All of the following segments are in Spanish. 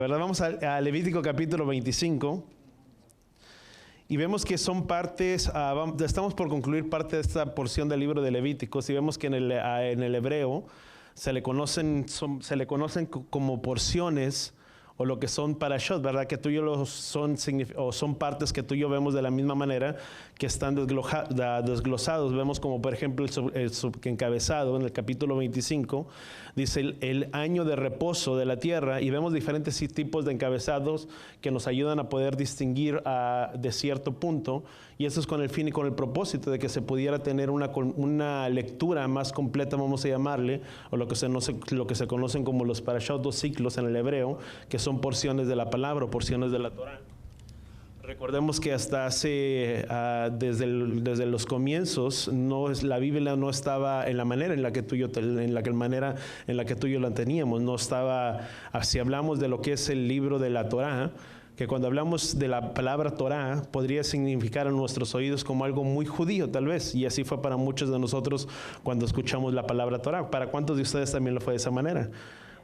¿Verdad? Vamos a Levítico capítulo 25 y vemos que son partes, estamos por concluir parte de esta porción del libro de Levíticos y vemos que en el hebreo se le conocen como porciones o lo que son parashot, ¿verdad? Que tú y yo son partes que tú y yo vemos de la misma manera, que están desglosados. Vemos como por ejemplo el encabezado en el capítulo 25, dice el año de reposo de la tierra, y vemos diferentes tipos de encabezados que nos ayudan a poder distinguir de cierto punto, y eso es con el fin y con el propósito de que se pudiera tener una lectura más completa, vamos a llamarle, o lo que se conocen como los parashot, dos ciclos en el hebreo, que son porciones de la palabra o porciones de la Torah. Recordemos que hasta desde los comienzos, la Biblia no estaba en la manera en la que tú y yo la teníamos. No estaba, si hablamos de lo que es el libro de la Torah, que cuando hablamos de la palabra Torah, podría significar en nuestros oídos como algo muy judío tal vez, y así fue para muchos de nosotros cuando escuchamos la palabra Torah. ¿Para cuántos de ustedes también lo fue de esa manera?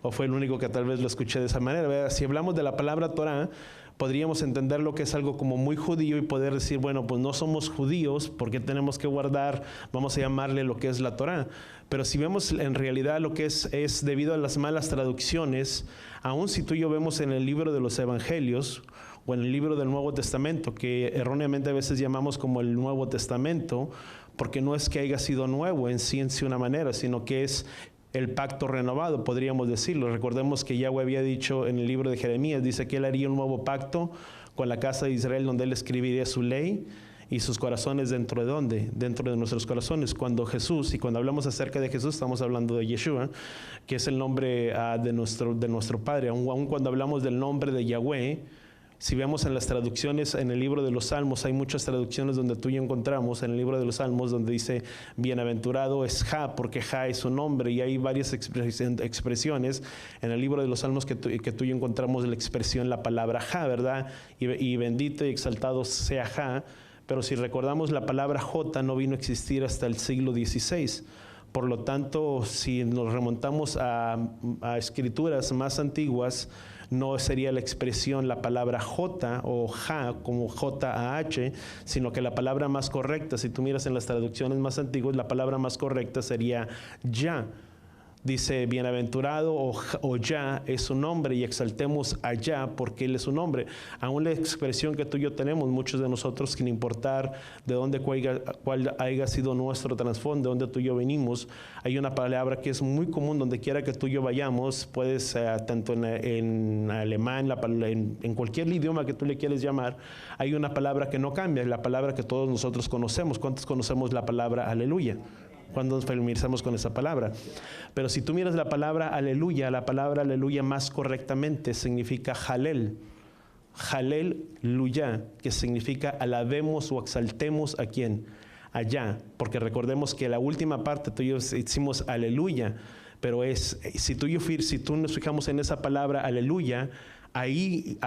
¿O fue el único que tal vez lo escuché de esa manera? ¿Verdad? Si hablamos de la palabra Torah, podríamos entender lo que es algo como muy judío y poder decir, bueno, pues no somos judíos porque tenemos que guardar, vamos a llamarle lo que es la Torah. Pero si vemos en realidad lo que es debido a las malas traducciones, aun si tú y yo vemos en el libro de los Evangelios o en el libro del Nuevo Testamento, que erróneamente a veces llamamos como el Nuevo Testamento, porque no es que haya sido nuevo en sí una manera, sino que es el pacto renovado, podríamos decirlo. Recordemos que Yahweh había dicho en el libro de Jeremías, dice que Él haría un nuevo pacto con la casa de Israel, donde Él escribiría su ley y sus corazones ¿dentro de dónde? Dentro de nuestros corazones. Cuando Jesús, y cuando hablamos acerca de Jesús, estamos hablando de Yeshua, que es el nombre de nuestro Padre. Aun cuando hablamos del nombre de Yahweh, si vemos en las traducciones, en el libro de los Salmos, hay muchas traducciones donde tú y yo encontramos en el libro de los Salmos donde dice bienaventurado es Ja, porque Ja es su nombre, y hay varias expresiones en el libro de los Salmos que tú y yo encontramos la expresión, la palabra Ja, ¿verdad? Y bendito y exaltado sea Ja, pero si recordamos la palabra Jota no vino a existir hasta el siglo XVI. Por lo tanto, si nos remontamos a escrituras más antiguas, no sería la expresión la palabra J o Ja como J-A-H, sino que la palabra más correcta, si tú miras en las traducciones más antiguas, la palabra más correcta sería Ya. Dice bienaventurado o Ya es su nombre, y exaltemos a Ya porque Él es su nombre. Aún la expresión que tú y yo tenemos, muchos de nosotros, sin importar de dónde cuál haya sido nuestro trasfondo, de dónde tú y yo venimos, hay una palabra que es muy común donde quiera que tú y yo vayamos. Puedes, tanto en alemán, en cualquier idioma que tú le quieres llamar, hay una palabra que no cambia, la palabra que todos nosotros conocemos. ¿Cuántos conocemos la palabra aleluya? Cuando nos familiarizamos con esa palabra. Pero si tú miras la palabra aleluya más correctamente significa Jalel. Jalel Luya, que significa alabemos o exaltemos a quién, allá. Porque recordemos que la última parte tú y yo hicimos aleluya, pero si tú nos fijamos en esa palabra aleluya, ahí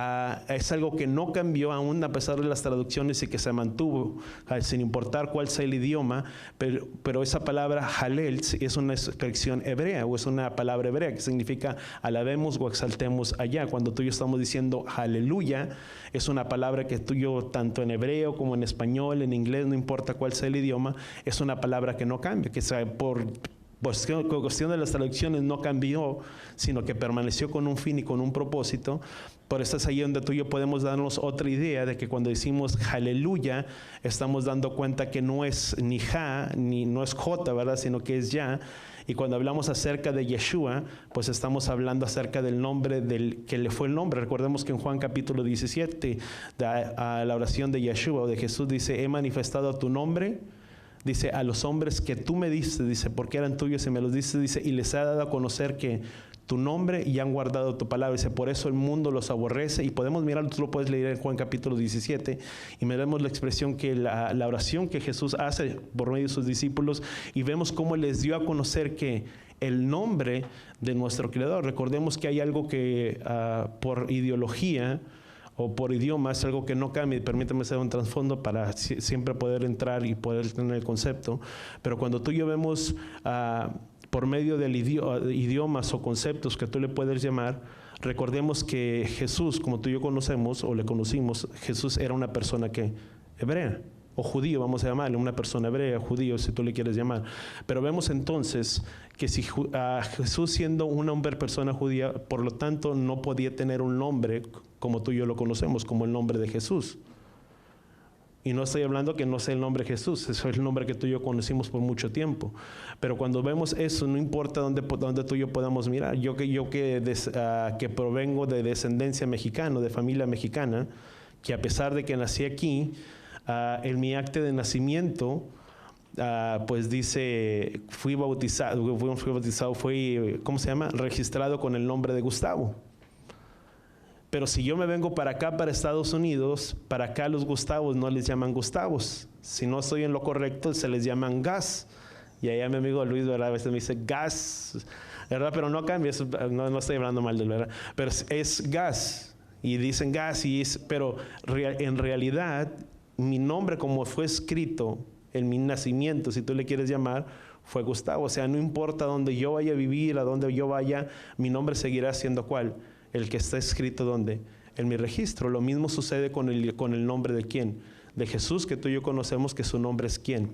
es algo que no cambió aún a pesar de las traducciones y que se mantuvo, sin importar cuál sea el idioma, pero esa palabra Halel es una expresión hebrea, o es una palabra hebrea que significa alabemos o exaltemos allá. Cuando tú y yo estamos diciendo aleluya, es una palabra que tú y yo, tanto en hebreo como en español, en inglés, no importa cuál sea el idioma, es una palabra que no cambia, que por cuestión de las traducciones no cambió, sino que permaneció con un fin y con un propósito. Por eso es ahí donde tú y yo podemos darnos otra idea de que cuando decimos aleluya, estamos dando cuenta que no es ni Ja, ni no es J, ¿verdad? Sino que es Ya. Y cuando hablamos acerca de Yeshua, pues estamos hablando acerca del nombre del que le fue el nombre. Recordemos que en Juan capítulo 17, a la oración de Yeshua o de Jesús, dice, he manifestado tu nombre, dice, a los hombres que tú me diste, dice, porque eran tuyos y me los diste, dice, y les ha dado a conocer que tu nombre y han guardado tu palabra. Dice, por eso el mundo los aborrece. Y podemos mirar, tú lo puedes leer en Juan capítulo 17, y miremos la expresión que la oración que Jesús hace por medio de sus discípulos, y vemos cómo les dio a conocer que el nombre de nuestro Creador. Recordemos que hay algo que por ideología o por idioma es algo que no cambia, y permíteme hacer un trasfondo para siempre poder entrar y poder tener el concepto. Pero cuando tú y yo vemos por medio de idiomas o conceptos que tú le puedes llamar, Recordemos que Jesús, como tú y yo conocemos, o le conocimos, Jesús era una persona que hebrea, o judío, vamos a llamarle, una persona hebrea, judío, si tú le quieres llamar. Pero vemos entonces que si Jesús, siendo una persona judía, por lo tanto no podía tener un nombre como tú y yo lo conocemos, como el nombre de Jesús. Y no estoy hablando que no sea el nombre de Jesús, eso es el nombre que tú y yo conocimos por mucho tiempo. Pero cuando vemos eso, no importa dónde tú y yo podamos mirar. Yo que provengo de descendencia mexicana, de familia mexicana, que a pesar de que nací aquí, en mi acta de nacimiento, pues dice, fui bautizado, ¿cómo se llama? Registrado con el nombre de Gustavo. Pero si yo me vengo para acá, para Estados Unidos, para acá los Gustavos no les llaman Gustavos. Si no estoy en lo correcto, se les llaman Gas. Y allá mi amigo Luis, ¿verdad? A veces me dice Gas, ¿verdad? Pero no cambia, no estoy hablando mal de él, ¿verdad? Pero es Gas. Y dicen Gas, pero en realidad mi nombre como fue escrito en mi nacimiento, si tú le quieres llamar, fue Gustavo. O sea, no importa dónde yo vaya a vivir, a dónde yo vaya, mi nombre seguirá siendo ¿cuál? El que está escrito ¿dónde? En mi registro. Lo mismo sucede con el nombre de ¿quién? De Jesús, que tú y yo conocemos que su nombre es ¿quién?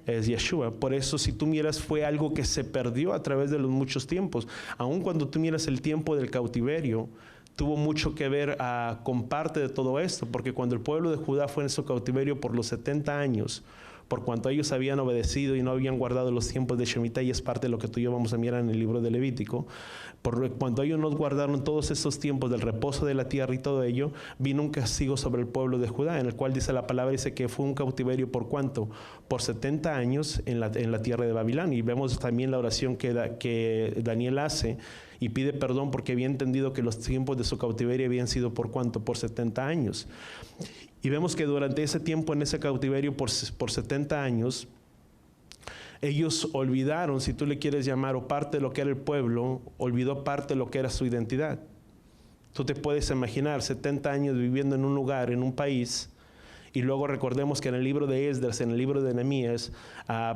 Es Yeshua. Por eso si tú miras fue algo que se perdió a través de los muchos tiempos. Aun cuando tú miras el tiempo del cautiverio, tuvo mucho que ver con parte de todo esto, porque cuando el pueblo de Judá fue en su cautiverio por los 70 años, por cuanto ellos habían obedecido y no habían guardado los tiempos de Shemitah, y es parte de lo que tú y yo vamos a mirar en el libro de Levítico, por cuando ellos no guardaron todos esos tiempos del reposo de la tierra y todo ello, vino un castigo sobre el pueblo de Judá, en el cual dice la palabra, dice que fue un cautiverio ¿por cuánto? Por 70 años en la tierra de Babilonia. Y vemos también la oración que Daniel hace y pide perdón porque había entendido que los tiempos de su cautiverio habían sido ¿por cuánto? Por 70 años. Y vemos que durante ese tiempo, en ese cautiverio por 70 años, ellos olvidaron, si tú le quieres llamar, o parte de lo que era el pueblo, olvidó parte de lo que era su identidad. Tú te puedes imaginar 70 años viviendo en un lugar, en un país, y luego recordemos que en el libro de Esdras, en el libro de Nehemías,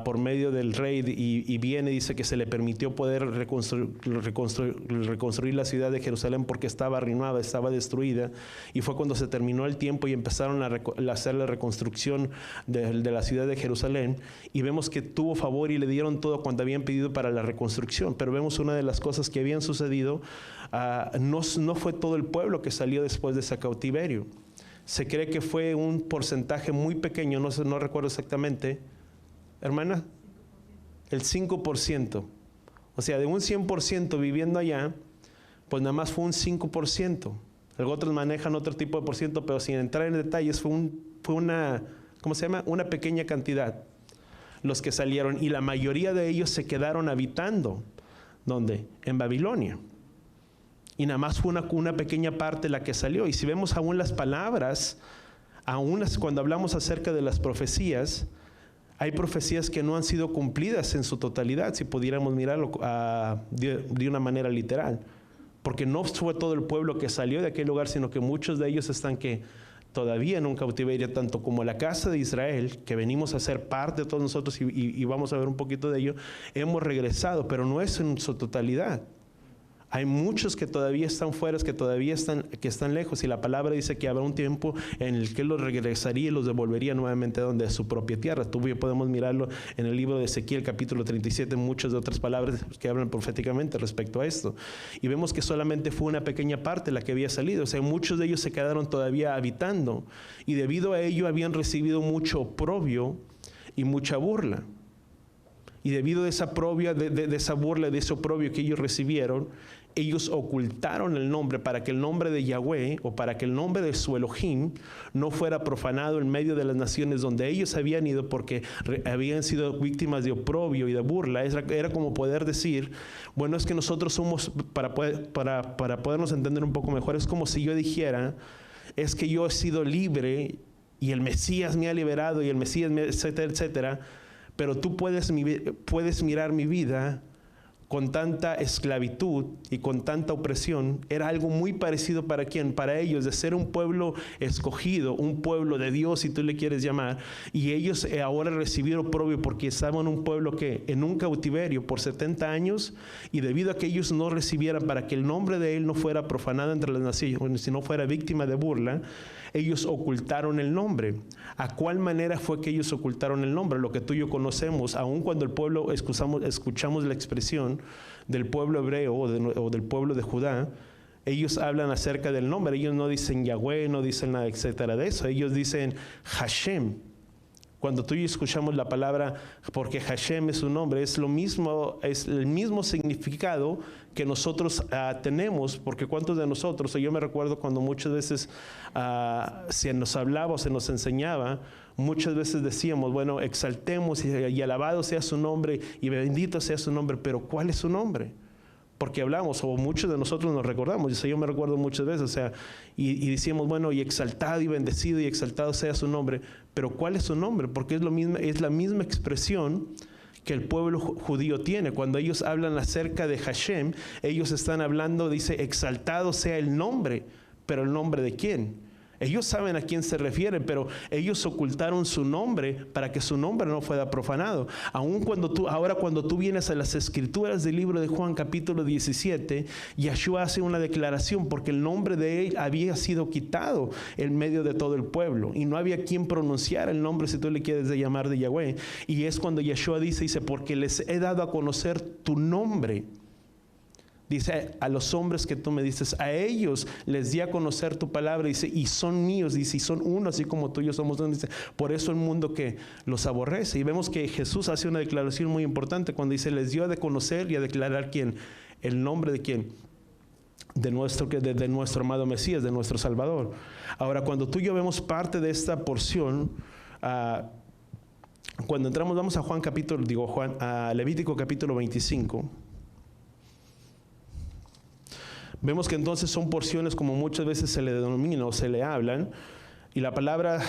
por medio del rey, y viene, dice que se le permitió poder reconstruir la ciudad de Jerusalén porque estaba arruinada, estaba destruida, y fue cuando se terminó el tiempo y empezaron a hacer la reconstrucción de la ciudad de Jerusalén, y vemos que tuvo favor y le dieron todo cuando habían pedido para la reconstrucción. Pero vemos una de las cosas que habían sucedido, no fue todo el pueblo que salió después de ese cautiverio. Se cree que fue un porcentaje muy pequeño, no recuerdo exactamente. Hermana, el 5%. O sea, de un 100% viviendo allá, pues nada más fue un 5%. Luego otros manejan otro tipo de por ciento, pero sin entrar en detalles, fue una, ¿cómo se llama? Una pequeña cantidad los que salieron. Y la mayoría de ellos se quedaron habitando. ¿Dónde? En Babilonia. Y nada más fue una pequeña parte la que salió. Y si vemos aún las palabras, cuando hablamos acerca de las profecías, hay profecías que no han sido cumplidas en su totalidad, si pudiéramos mirarlo de una manera literal. Porque no fue todo el pueblo que salió de aquel lugar, sino que muchos de ellos están todavía en un cautiverio, tanto como la casa de Israel, que venimos a ser parte de todos nosotros, y vamos a ver un poquito de ello, hemos regresado, pero no es en su totalidad. Hay muchos que todavía están fuera, que están lejos, y la palabra dice que habrá un tiempo en el que los regresaría y los devolvería nuevamente a su propia tierra. Tú y yo podemos mirarlo en el libro de Ezequiel, capítulo 37, muchas de otras palabras que hablan proféticamente respecto a esto. Y vemos que solamente fue una pequeña parte la que había salido. O sea, muchos de ellos se quedaron todavía habitando, y debido a ello habían recibido mucho oprobio y mucha burla. Y debido a esa oprobio, de esa burla, de ese oprobio que ellos recibieron, ellos ocultaron el nombre para que el nombre de Yahweh, o para que el nombre de su Elohim no fuera profanado en medio de las naciones donde ellos habían ido, porque habían sido víctimas de oprobio y de burla. Era como poder decir, bueno, es que nosotros somos, para podernos entender un poco mejor, es como si yo dijera, es que yo he sido libre y el Mesías me ha liberado y el Mesías etcétera, etcétera, pero tú puedes mirar mi vida con tanta esclavitud y con tanta opresión, era algo muy parecido para quién, para ellos, de ser un pueblo escogido, un pueblo de Dios, si tú le quieres llamar, y ellos ahora recibieron oprobio porque estaban un pueblo que en un cautiverio por 70 años, y debido a que ellos no recibieran, para que el nombre de él no fuera profanado entre las naciones, si no fuera víctima de burla, ellos ocultaron el nombre. ¿A cuál manera fue que ellos ocultaron el nombre? Lo que tú y yo conocemos, aun cuando el pueblo, escuchamos la expresión del pueblo hebreo o del pueblo de Judá, ellos hablan acerca del nombre. Ellos no dicen Yahweh, no dicen nada, etcétera de eso. Ellos dicen Hashem. Cuando tú y yo escuchamos la palabra, porque Hashem es su nombre, es lo mismo, es el mismo significado que nosotros tenemos, porque cuántos de nosotros, yo me recuerdo cuando muchas veces se nos hablaba o se nos enseñaba, muchas veces decíamos, bueno, exaltemos y alabado sea su nombre y bendito sea su nombre, pero ¿cuál es su nombre? Porque hablamos, o muchos de nosotros nos recordamos, yo me recuerdo muchas veces, y decíamos, bueno, y exaltado y bendecido y exaltado sea su nombre, pero ¿cuál es su nombre? Porque es la misma expresión que el pueblo judío tiene. Cuando ellos hablan acerca de Hashem, ellos están hablando, dice, exaltado sea el nombre, pero ¿el nombre de quién? Ellos saben a quién se refieren, pero ellos ocultaron su nombre para que su nombre no fuera profanado. Ahora cuando tú vienes a las escrituras del libro de Juan capítulo 17, Yeshua hace una declaración porque el nombre de él había sido quitado en medio de todo el pueblo y no había quien pronunciar el nombre, si tú le quieres llamar, de Yahweh. Y es cuando Yeshua dice, porque les he dado a conocer tu nombre. Dice, a los hombres que tú me dices, a ellos les di a conocer tu palabra, dice, y son míos, dice, y son uno, así como tú y yo somos uno, dice, por eso el mundo que los aborrece. Y vemos que Jesús hace una declaración muy importante cuando dice, les dio a conocer y a declarar quién, el nombre de quién, de nuestro amado Mesías, de nuestro Salvador. Ahora, cuando tú y yo vemos parte de esta porción, cuando entramos, vamos a Levítico capítulo 25. Vemos que entonces son porciones como muchas veces se le denomina o se le hablan, y la palabra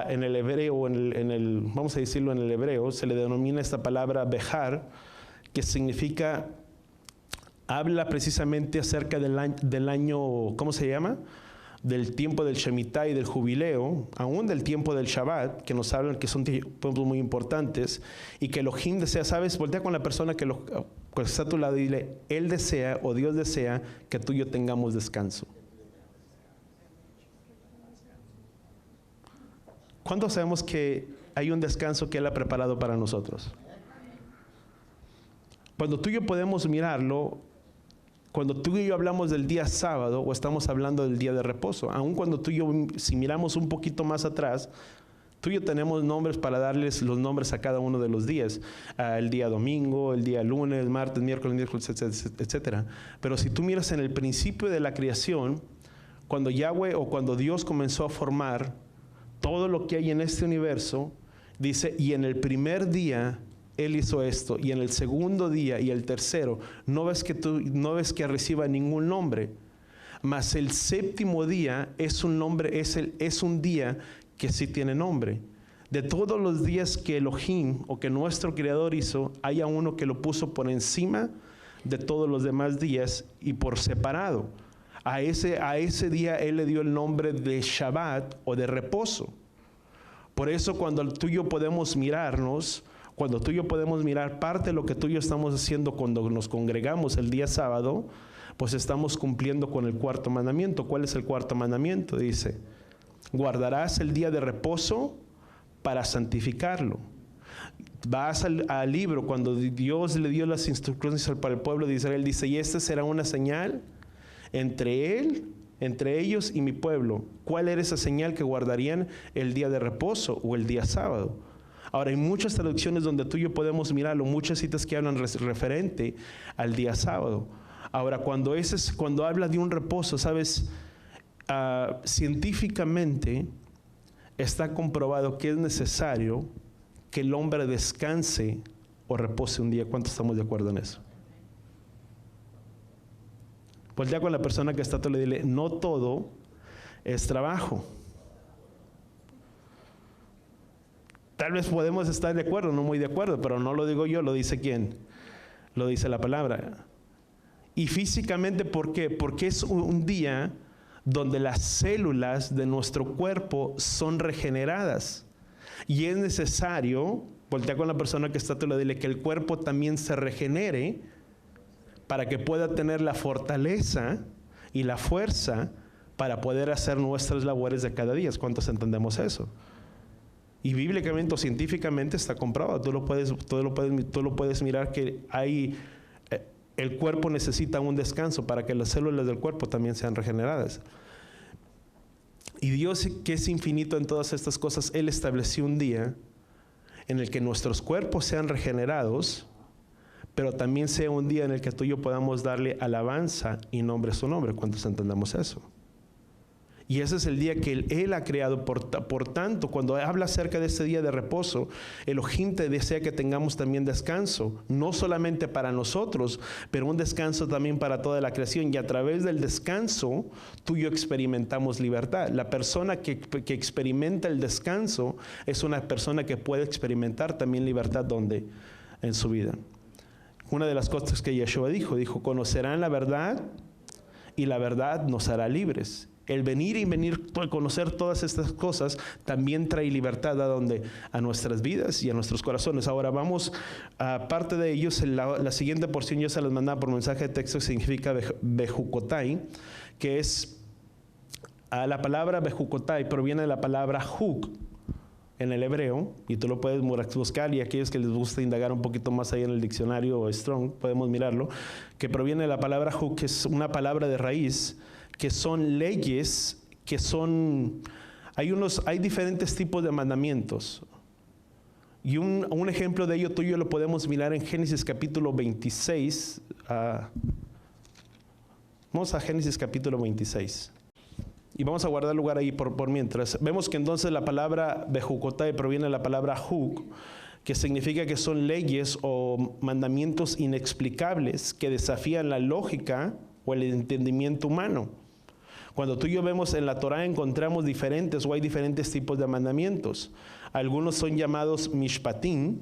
en el hebreo, vamos a decirlo en el hebreo, se le denomina esta palabra bejar, que significa, habla precisamente acerca del año, ¿cómo se llama? Del tiempo del Shemitah y del jubileo, aún del tiempo del Shabbat, que nos hablan que son tiempos muy importantes, y que Elohim desea, ¿sabes? Voltea con la persona que está a tu lado y dile, Él desea o Dios desea que tú y yo tengamos descanso. ¿Cuántos sabemos que hay un descanso que Él ha preparado para nosotros? Cuando tú y yo podemos mirarlo, cuando tú y yo hablamos del día sábado o estamos hablando del día de reposo, aun cuando tú y yo, si miramos un poquito más atrás, tú y yo tenemos nombres para darles los nombres a cada uno de los días, el día domingo, el día lunes, martes, miércoles, etcétera. Pero si tú miras en el principio de la creación, cuando Yahweh o cuando Dios comenzó a formar todo lo que hay en este universo, dice, y en el primer día Él hizo esto, y en el segundo día y el tercero, no ves que reciba ningún nombre, mas el séptimo día es un nombre, es un día que sí tiene nombre. De todos los días que Elohim o que nuestro Creador hizo, hay uno que lo puso por encima de todos los demás días y por separado. A ese día Él le dio el nombre de Shabbat o de reposo. Por eso cuando tú y yo podemos mirarnos, cuando tú y yo podemos mirar parte de lo que tú y yo estamos haciendo cuando nos congregamos el día sábado, pues estamos cumpliendo con el cuarto mandamiento. ¿Cuál es el cuarto mandamiento? Dice, guardarás el día de reposo para santificarlo. Vas al libro, cuando Dios le dio las instrucciones para el pueblo de Israel, dice, y esta será una señal entre ellos y mi pueblo. ¿Cuál era esa señal que guardarían el día de reposo o el día sábado? Ahora, hay muchas traducciones donde tú y yo podemos mirarlo, muchas citas que hablan referente al día sábado. Ahora, cuando habla de un reposo, ¿sabes? Científicamente está comprobado que es necesario que el hombre descanse o repose un día. ¿Cuántos estamos de acuerdo en eso? Voltea con la persona que está a tu lado y dile, no todo es trabajo. Tal vez podemos estar de acuerdo, no muy de acuerdo, pero no lo digo yo, lo dice ¿quién? lo dice la palabra. Y físicamente, ¿por qué? Porque es un día donde las células de nuestro cuerpo son regeneradas. Y es necesario, voltea con la persona que está a tu lado, dile que el cuerpo también se regenere para que pueda tener la fortaleza y la fuerza para poder hacer nuestras labores de cada día. ¿Cuántos entendemos eso? Y bíblicamente o científicamente está comprobado. Tú lo puedes mirar que el cuerpo necesita un descanso para que las células del cuerpo también sean regeneradas. Y Dios, que es infinito en todas estas cosas, Él estableció un día en el que nuestros cuerpos sean regenerados, pero también sea un día en el que tú y yo podamos darle alabanza y nombre a su nombre. ¿Cuántos entendemos eso? Y ese es el día que Él ha creado. Por tanto, cuando habla acerca de ese día de reposo, Elohim te desea que tengamos también descanso, no solamente para nosotros, pero un descanso también para toda la creación. Y a través del descanso, tú y yo experimentamos libertad. La persona que experimenta el descanso es una persona que puede experimentar también libertad donde en su vida. Una de las cosas que Yeshua dijo, conocerán la verdad y la verdad nos hará libres. El venir a conocer todas estas cosas también trae libertad a nuestras vidas y a nuestros corazones. Ahora vamos a parte de ellos. La siguiente porción yo se las mandaba por mensaje de texto, significa Bejucotai, que es la palabra Bejucotai proviene de la palabra Juk en el hebreo, y tú lo puedes buscar, y aquellos que les gusta indagar un poquito más ahí en el diccionario o Strong, podemos mirarlo, que proviene de la palabra Juk, que es una palabra de raíz, que son leyes, hay diferentes tipos de mandamientos. Y un ejemplo de ello tuyo lo podemos mirar en Génesis capítulo 26. Vamos a Génesis capítulo 26. Y vamos a guardar lugar ahí por mientras. Vemos que entonces la palabra Bejucotai proviene de la palabra Juk, que significa que son leyes o mandamientos inexplicables que desafían la lógica o el entendimiento humano. Cuando tú y yo vemos en la Torah encontramos hay diferentes tipos de mandamientos. Algunos son llamados mishpatim.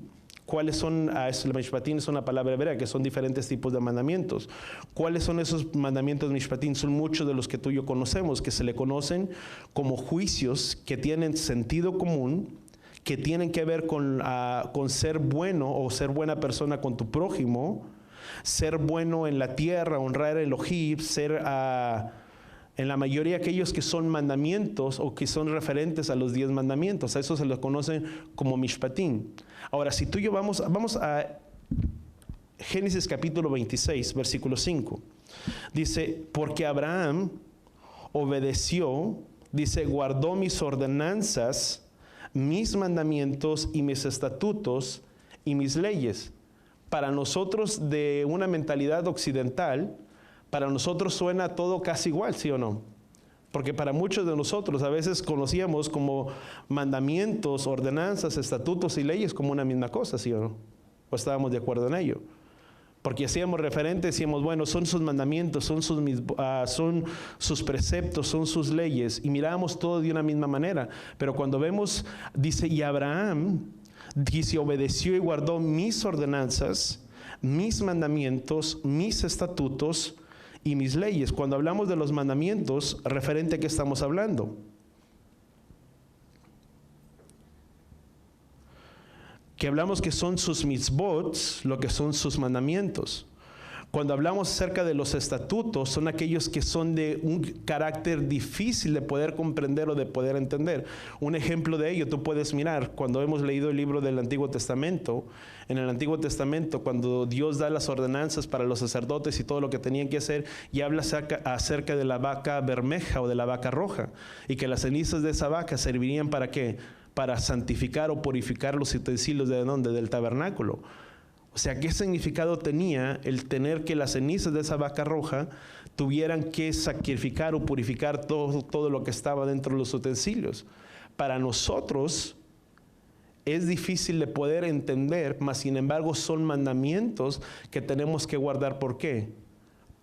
¿Cuáles son? El mishpatim es una palabra hebrea, que son diferentes tipos de mandamientos. ¿Cuáles son esos mandamientos mishpatim? Son muchos de los que tú y yo conocemos, que se le conocen como juicios que tienen sentido común, que tienen que ver con ser bueno o ser buena persona con tu prójimo, ser bueno en la tierra, honrar a Elohim, en la mayoría aquellos que son mandamientos o que son referentes a los 10 mandamientos. A eso se los conocen como mishpatim. Ahora, si tú y yo vamos a Génesis capítulo 26, versículo 5. Dice, porque Abraham obedeció, dice, guardó mis ordenanzas, mis mandamientos y mis estatutos y mis leyes. Para nosotros, de una mentalidad occidental, para nosotros suena todo casi igual, ¿sí o no? Porque para muchos de nosotros a veces conocíamos como mandamientos, ordenanzas, estatutos y leyes como una misma cosa, ¿sí o no? ¿O estábamos de acuerdo en ello? Porque hacíamos referente, decíamos, bueno, son sus mandamientos, son sus preceptos, son sus leyes, y mirábamos todo de una misma manera. Pero cuando vemos, dice, y Abraham, dice, obedeció y guardó mis ordenanzas, mis mandamientos, mis estatutos y mis leyes. Cuando hablamos de los mandamientos, ¿referente a qué estamos hablando? Que hablamos que son sus mitzvot, lo que son sus mandamientos. Cuando hablamos acerca de los estatutos, son aquellos que son de un carácter difícil de poder comprender o de poder entender. Un ejemplo de ello, tú puedes mirar, cuando hemos leído el libro del Antiguo Testamento, en el Antiguo Testamento, cuando Dios da las ordenanzas para los sacerdotes y todo lo que tenían que hacer, y habla acerca de la vaca bermeja o de la vaca roja, y que las cenizas de esa vaca servirían ¿para qué? Para santificar o purificar los utensilios ¿de dónde? Del tabernáculo. O sea, ¿qué significado tenía el tener que las cenizas de esa vaca roja tuvieran que sacrificar o purificar todo lo que estaba dentro de los utensilios? Para nosotros es difícil de poder entender, mas sin embargo son mandamientos que tenemos que guardar. ¿Por qué?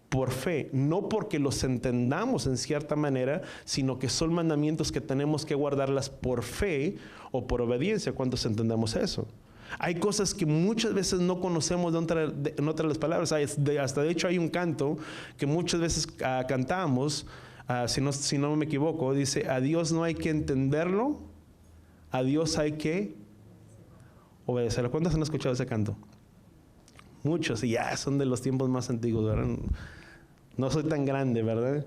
Por fe, no porque los entendamos en cierta manera, sino que son mandamientos que tenemos que guardarlas por fe o por obediencia. ¿Cuántos entendemos eso? Hay cosas que muchas veces no conocemos en otras las palabras. Hasta de hecho hay un canto que muchas veces cantamos, si no me equivoco, dice: a Dios no hay que entenderlo, a Dios hay que obedecerlo. ¿Cuántos han escuchado ese canto? Muchos, y ya son de los tiempos más antiguos, ¿verdad? No soy tan grande, ¿verdad?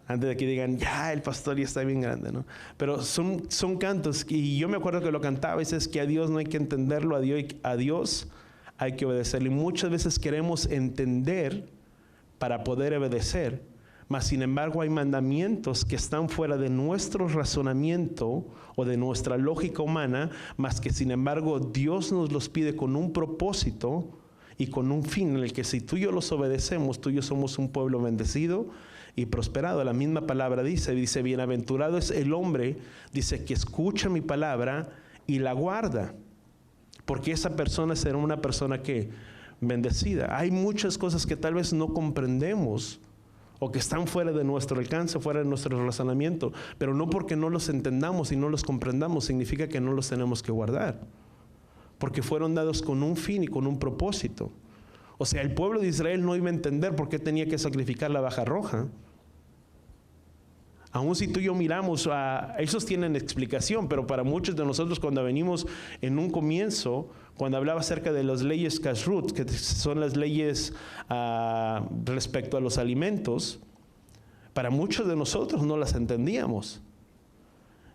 Antes de que digan, ya el pastor ya está bien grande, ¿no? Pero son cantos, y yo me acuerdo que lo cantaba, dices que a Dios no hay que entenderlo, a Dios hay que obedecerlo. Y muchas veces queremos entender para poder obedecer, mas sin embargo hay mandamientos que están fuera de nuestro razonamiento o de nuestra lógica humana, mas que sin embargo Dios nos los pide con un propósito y con un fin, en el que si tú y yo los obedecemos, tú y yo somos un pueblo bendecido y prosperado. La misma palabra dice, bienaventurado es el hombre, dice, que escucha mi palabra y la guarda, porque esa persona será una persona que bendecida. Hay muchas cosas que tal vez no comprendemos o que están fuera de nuestro alcance, fuera de nuestro razonamiento, pero no porque no los entendamos y no los comprendamos significa que no los tenemos que guardar, porque fueron dados con un fin y con un propósito. O sea, el pueblo de Israel no iba a entender por qué tenía que sacrificar la vaca roja. Aún si tú y yo miramos, esos tienen explicación, pero para muchos de nosotros, cuando venimos en un comienzo, cuando hablaba acerca de las leyes kashrut, que son las leyes respecto a los alimentos, para muchos de nosotros no las entendíamos.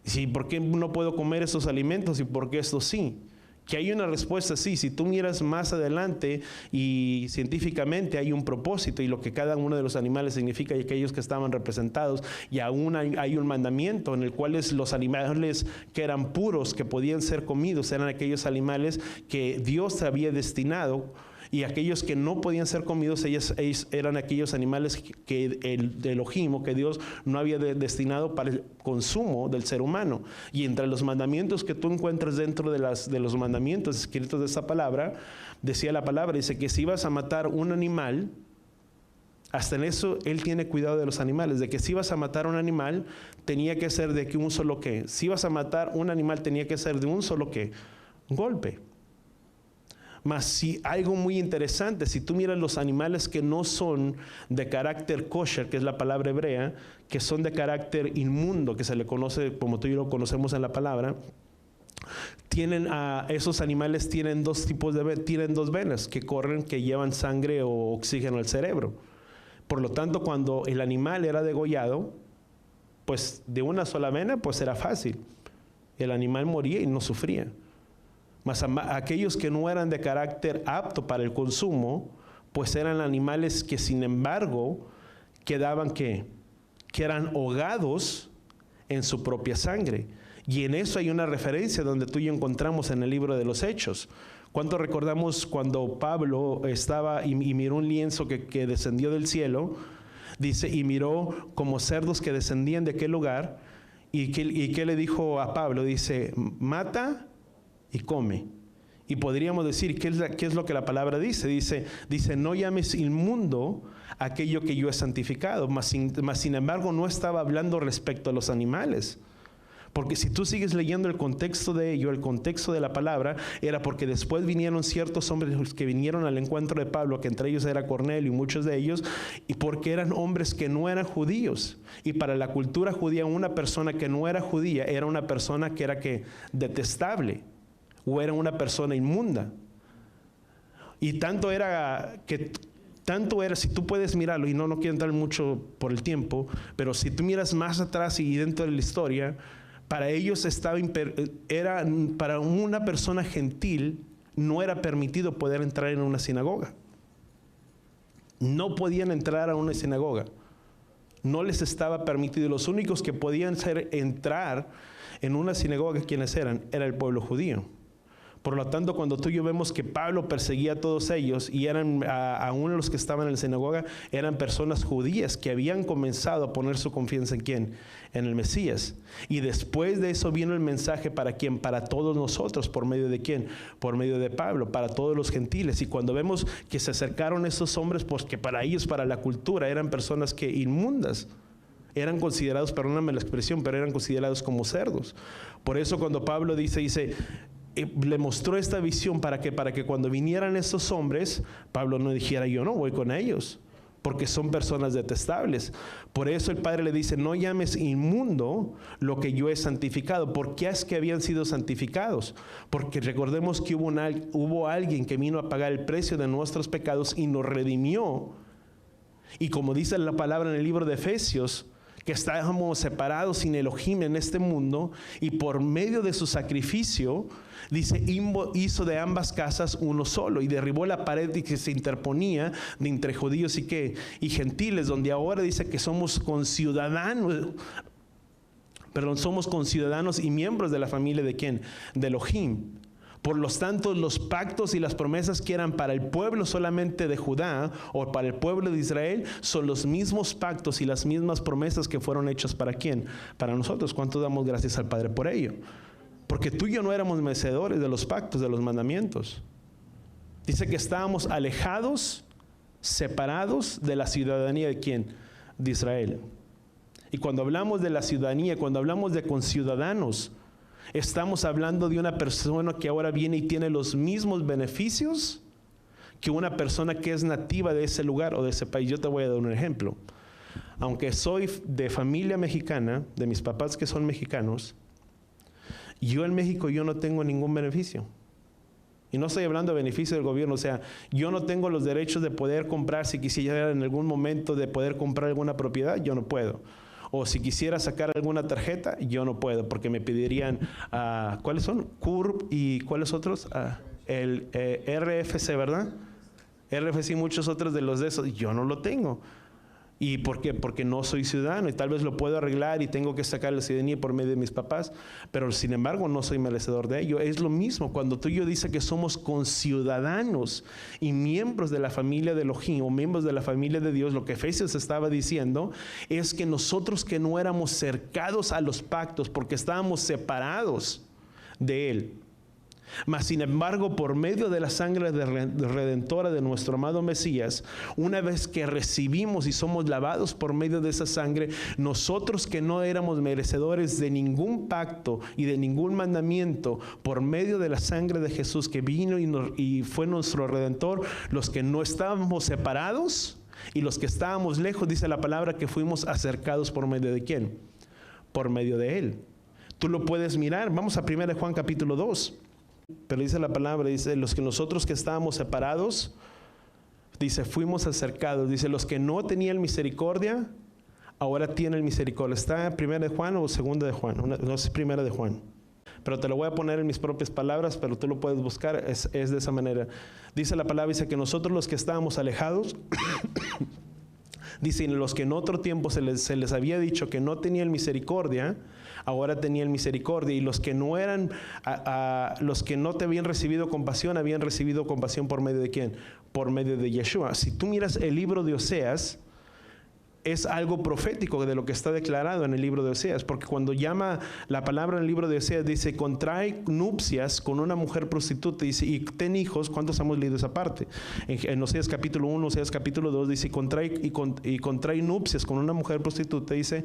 ¿Sí? ¿Por qué no puedo comer esos alimentos y por qué esto sí? Que hay una respuesta, sí. Si tú miras más adelante y científicamente hay un propósito y lo que cada uno de los animales significa y aquellos que estaban representados, y aún hay un mandamiento en el cual los animales que eran puros, que podían ser comidos, eran aquellos animales que Dios había destinado, y aquellos que no podían ser comidos, ellos eran aquellos animales que el Elohim, que Dios no había destinado para el consumo del ser humano. Y entre los mandamientos que tú encuentras dentro de los mandamientos escritos de esa palabra, decía la palabra, dice que si ibas a matar un animal, hasta en eso Él tiene cuidado de los animales, de que si ibas a matar un animal, tenía que ser de que un solo qué. Si ibas a matar un animal, tenía que ser de un solo qué, golpe. Mas si algo muy interesante, si tú miras los animales que no son de carácter kosher, que es la palabra hebrea, que son de carácter inmundo, que se le conoce como tú y yo lo conocemos en la palabra, esos animales tienen tienen dos venas que corren, que llevan sangre o oxígeno al cerebro. Por lo tanto, cuando el animal era degollado, pues de una sola vena, pues era fácil. El animal moría y no sufría. Mas aquellos que no eran de carácter apto para el consumo, pues eran animales que sin embargo quedaban que eran ahogados en su propia sangre. Y en eso hay una referencia donde tú y yo encontramos en el libro de los Hechos. ¿Cuánto recordamos cuando Pablo estaba y miró un lienzo que descendió del cielo? Dice, y miró como cerdos que descendían de aquel lugar. ¿Y qué le dijo a Pablo? Dice, mata y come. Y podríamos decir, ¿qué es lo que la palabra dice? Dice, no llames inmundo aquello que yo he santificado. Mas sin embargo, no estaba hablando respecto a los animales. Porque si tú sigues leyendo el contexto de ello, el contexto de la palabra, era porque después vinieron ciertos hombres que vinieron al encuentro de Pablo, que entre ellos era Cornelio y muchos de ellos, y porque eran hombres que no eran judíos. Y para la cultura judía, una persona que no era judía era una persona que era detestable, o era una persona inmunda. Y tanto era, si tú puedes mirarlo, y no quiero entrar mucho por el tiempo, pero si tú miras más atrás y dentro de la historia, para ellos para una persona gentil no era permitido poder entrar en una sinagoga. No podían entrar a una sinagoga. No les estaba permitido. Los únicos que podían entrar en una sinagoga, ¿quiénes eran? Era el pueblo judío. Por lo tanto, cuando tú y yo vemos que Pablo perseguía a todos ellos, y eran aún los que estaban en la sinagoga, eran personas judías que habían comenzado a poner su confianza ¿en quién? En el Mesías. Y después de eso vino el mensaje ¿para quién? Para todos nosotros. ¿Por medio de quién? Por medio de Pablo, para todos los gentiles. Y cuando vemos que se acercaron esos hombres, pues que para ellos, para la cultura, eran personas que inmundas. Eran considerados, perdóname la expresión, pero eran considerados como cerdos. Por eso cuando Pablo dice, le mostró esta visión para que cuando vinieran estos hombres, Pablo no dijera, yo no voy con ellos, porque son personas detestables. Por eso el Padre le dice, no llames inmundo lo que yo he santificado. ¿Por qué es que habían sido santificados? Porque recordemos que hubo alguien que vino a pagar el precio de nuestros pecados y nos redimió. Y como dice la palabra en el libro de Efesios, que estábamos separados sin Elohim en este mundo, y por medio de su sacrificio, dice, hizo de ambas casas uno solo, y derribó la pared que se interponía de entre judíos y gentiles, donde ahora dice que somos conciudadanos y miembros de la familia de ¿quién? De Elohim. Por lo tanto, los pactos y las promesas que eran para el pueblo solamente de Judá o para el pueblo de Israel son los mismos pactos y las mismas promesas que fueron hechas ¿para quién? Para nosotros. ¿Cuánto damos gracias al Padre por ello? Porque tú y yo no éramos merecedores de los pactos, de los mandamientos. Dice que estábamos alejados, separados de la ciudadanía de ¿quién? De Israel. Y cuando hablamos de la ciudadanía, cuando hablamos de conciudadanos, estamos hablando de una persona que ahora viene y tiene los mismos beneficios que una persona que es nativa de ese lugar o de ese país. Yo te voy a dar un ejemplo. Aunque soy de familia mexicana, de mis papás que son mexicanos, yo en México yo no tengo ningún beneficio. Y no estoy hablando de beneficio del gobierno, o sea, yo no tengo los derechos de poder comprar, si quisiera en algún momento de poder comprar alguna propiedad, yo no puedo. O si quisiera sacar alguna tarjeta, yo no puedo, porque me pedirían, ¿cuáles son? CURP y ¿cuáles otros? El RFC, ¿verdad? RFC y muchos otros de los de esos, yo no lo tengo. ¿Y por qué? Porque no soy ciudadano y tal vez lo puedo arreglar y tengo que sacar la ciudadanía por medio de mis papás, pero sin embargo no soy merecedor de ello. Es lo mismo cuando tú y yo dices que somos conciudadanos y miembros de la familia de Elohim o miembros de la familia de Dios. Lo que Efesios estaba diciendo es que nosotros que no éramos cercados a los pactos porque estábamos separados de Él, mas sin embargo por medio de la sangre redentora de nuestro amado Mesías, una vez que recibimos y somos lavados por medio de esa sangre, nosotros que no éramos merecedores de ningún pacto y de ningún mandamiento, por medio de la sangre de Jesús que vino y fue nuestro redentor, los que no estábamos separados y los que estábamos lejos, dice la palabra que fuimos acercados por medio de ¿quién? Por medio de Él. Tú lo puedes mirar. Vamos a 1 Juan capítulo 2. Pero dice la palabra, dice, los que nosotros que estábamos separados, dice, fuimos acercados. Dice, los que no tenían misericordia, ahora tienen misericordia. ¿Está en 1 de Juan o 2 de Juan? No es 1 de Juan. Pero te lo voy a poner en mis propias palabras, pero tú lo puedes buscar, es de esa manera. Dice la palabra, dice que nosotros los que estábamos alejados, dice, los que en otro tiempo se les había dicho que no tenían misericordia, ahora tenían misericordia, y los que no eran, los que no te habían recibido compasión por medio de ¿quién? Por medio de Yeshua. Si tú miras el libro de Oseas, es algo profético de lo que está declarado en el libro de Oseas, porque cuando llama la palabra en el libro de Oseas, dice, contrae nupcias con una mujer prostituta, dice, y ten hijos. ¿Cuántos hemos leído esa parte? En Oseas capítulo 1, Oseas capítulo 2, dice, y contrae nupcias con una mujer prostituta, dice,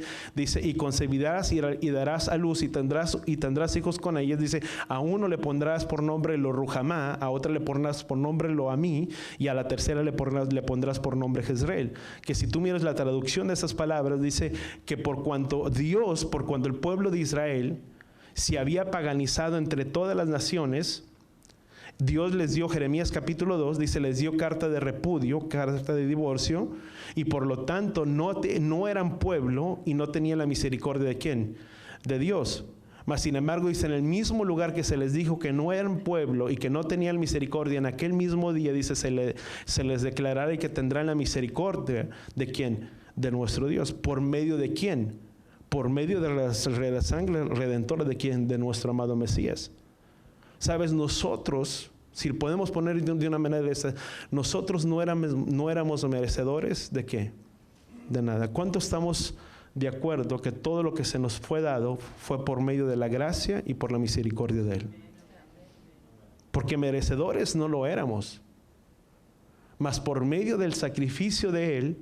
y concebirás y darás a luz y tendrás hijos con ellas, dice, a uno le pondrás por nombre lo Ruhamá, a otra le pondrás por nombre lo Amí, y a la tercera le pondrás por nombre Jezreel. Que si tú miras la traducción de esas palabras, dice que por cuanto el pueblo de Israel se había paganizado entre todas las naciones, Dios les dio, Jeremías capítulo 2, dice, les dio carta de repudio, carta de divorcio, y por lo tanto no eran pueblo y no tenían la misericordia de ¿quién? De Dios. Mas sin embargo, dice, en el mismo lugar que se les dijo que no eran pueblo y que no tenían misericordia, en aquel mismo día, dice, se les declarará y que tendrán la misericordia de ¿quién? De nuestro Dios. ¿Por medio de quién? Por medio de la sangre redentora de ¿quién? De nuestro amado Mesías. Sabes, nosotros, si podemos poner de una manera esta, nosotros no éramos merecedores de ¿qué? De nada. ¿Cuánto estamos de acuerdo que todo lo que se nos fue dado fue por medio de la gracia y por la misericordia de Él? Porque merecedores no lo éramos, mas por medio del sacrificio de Él,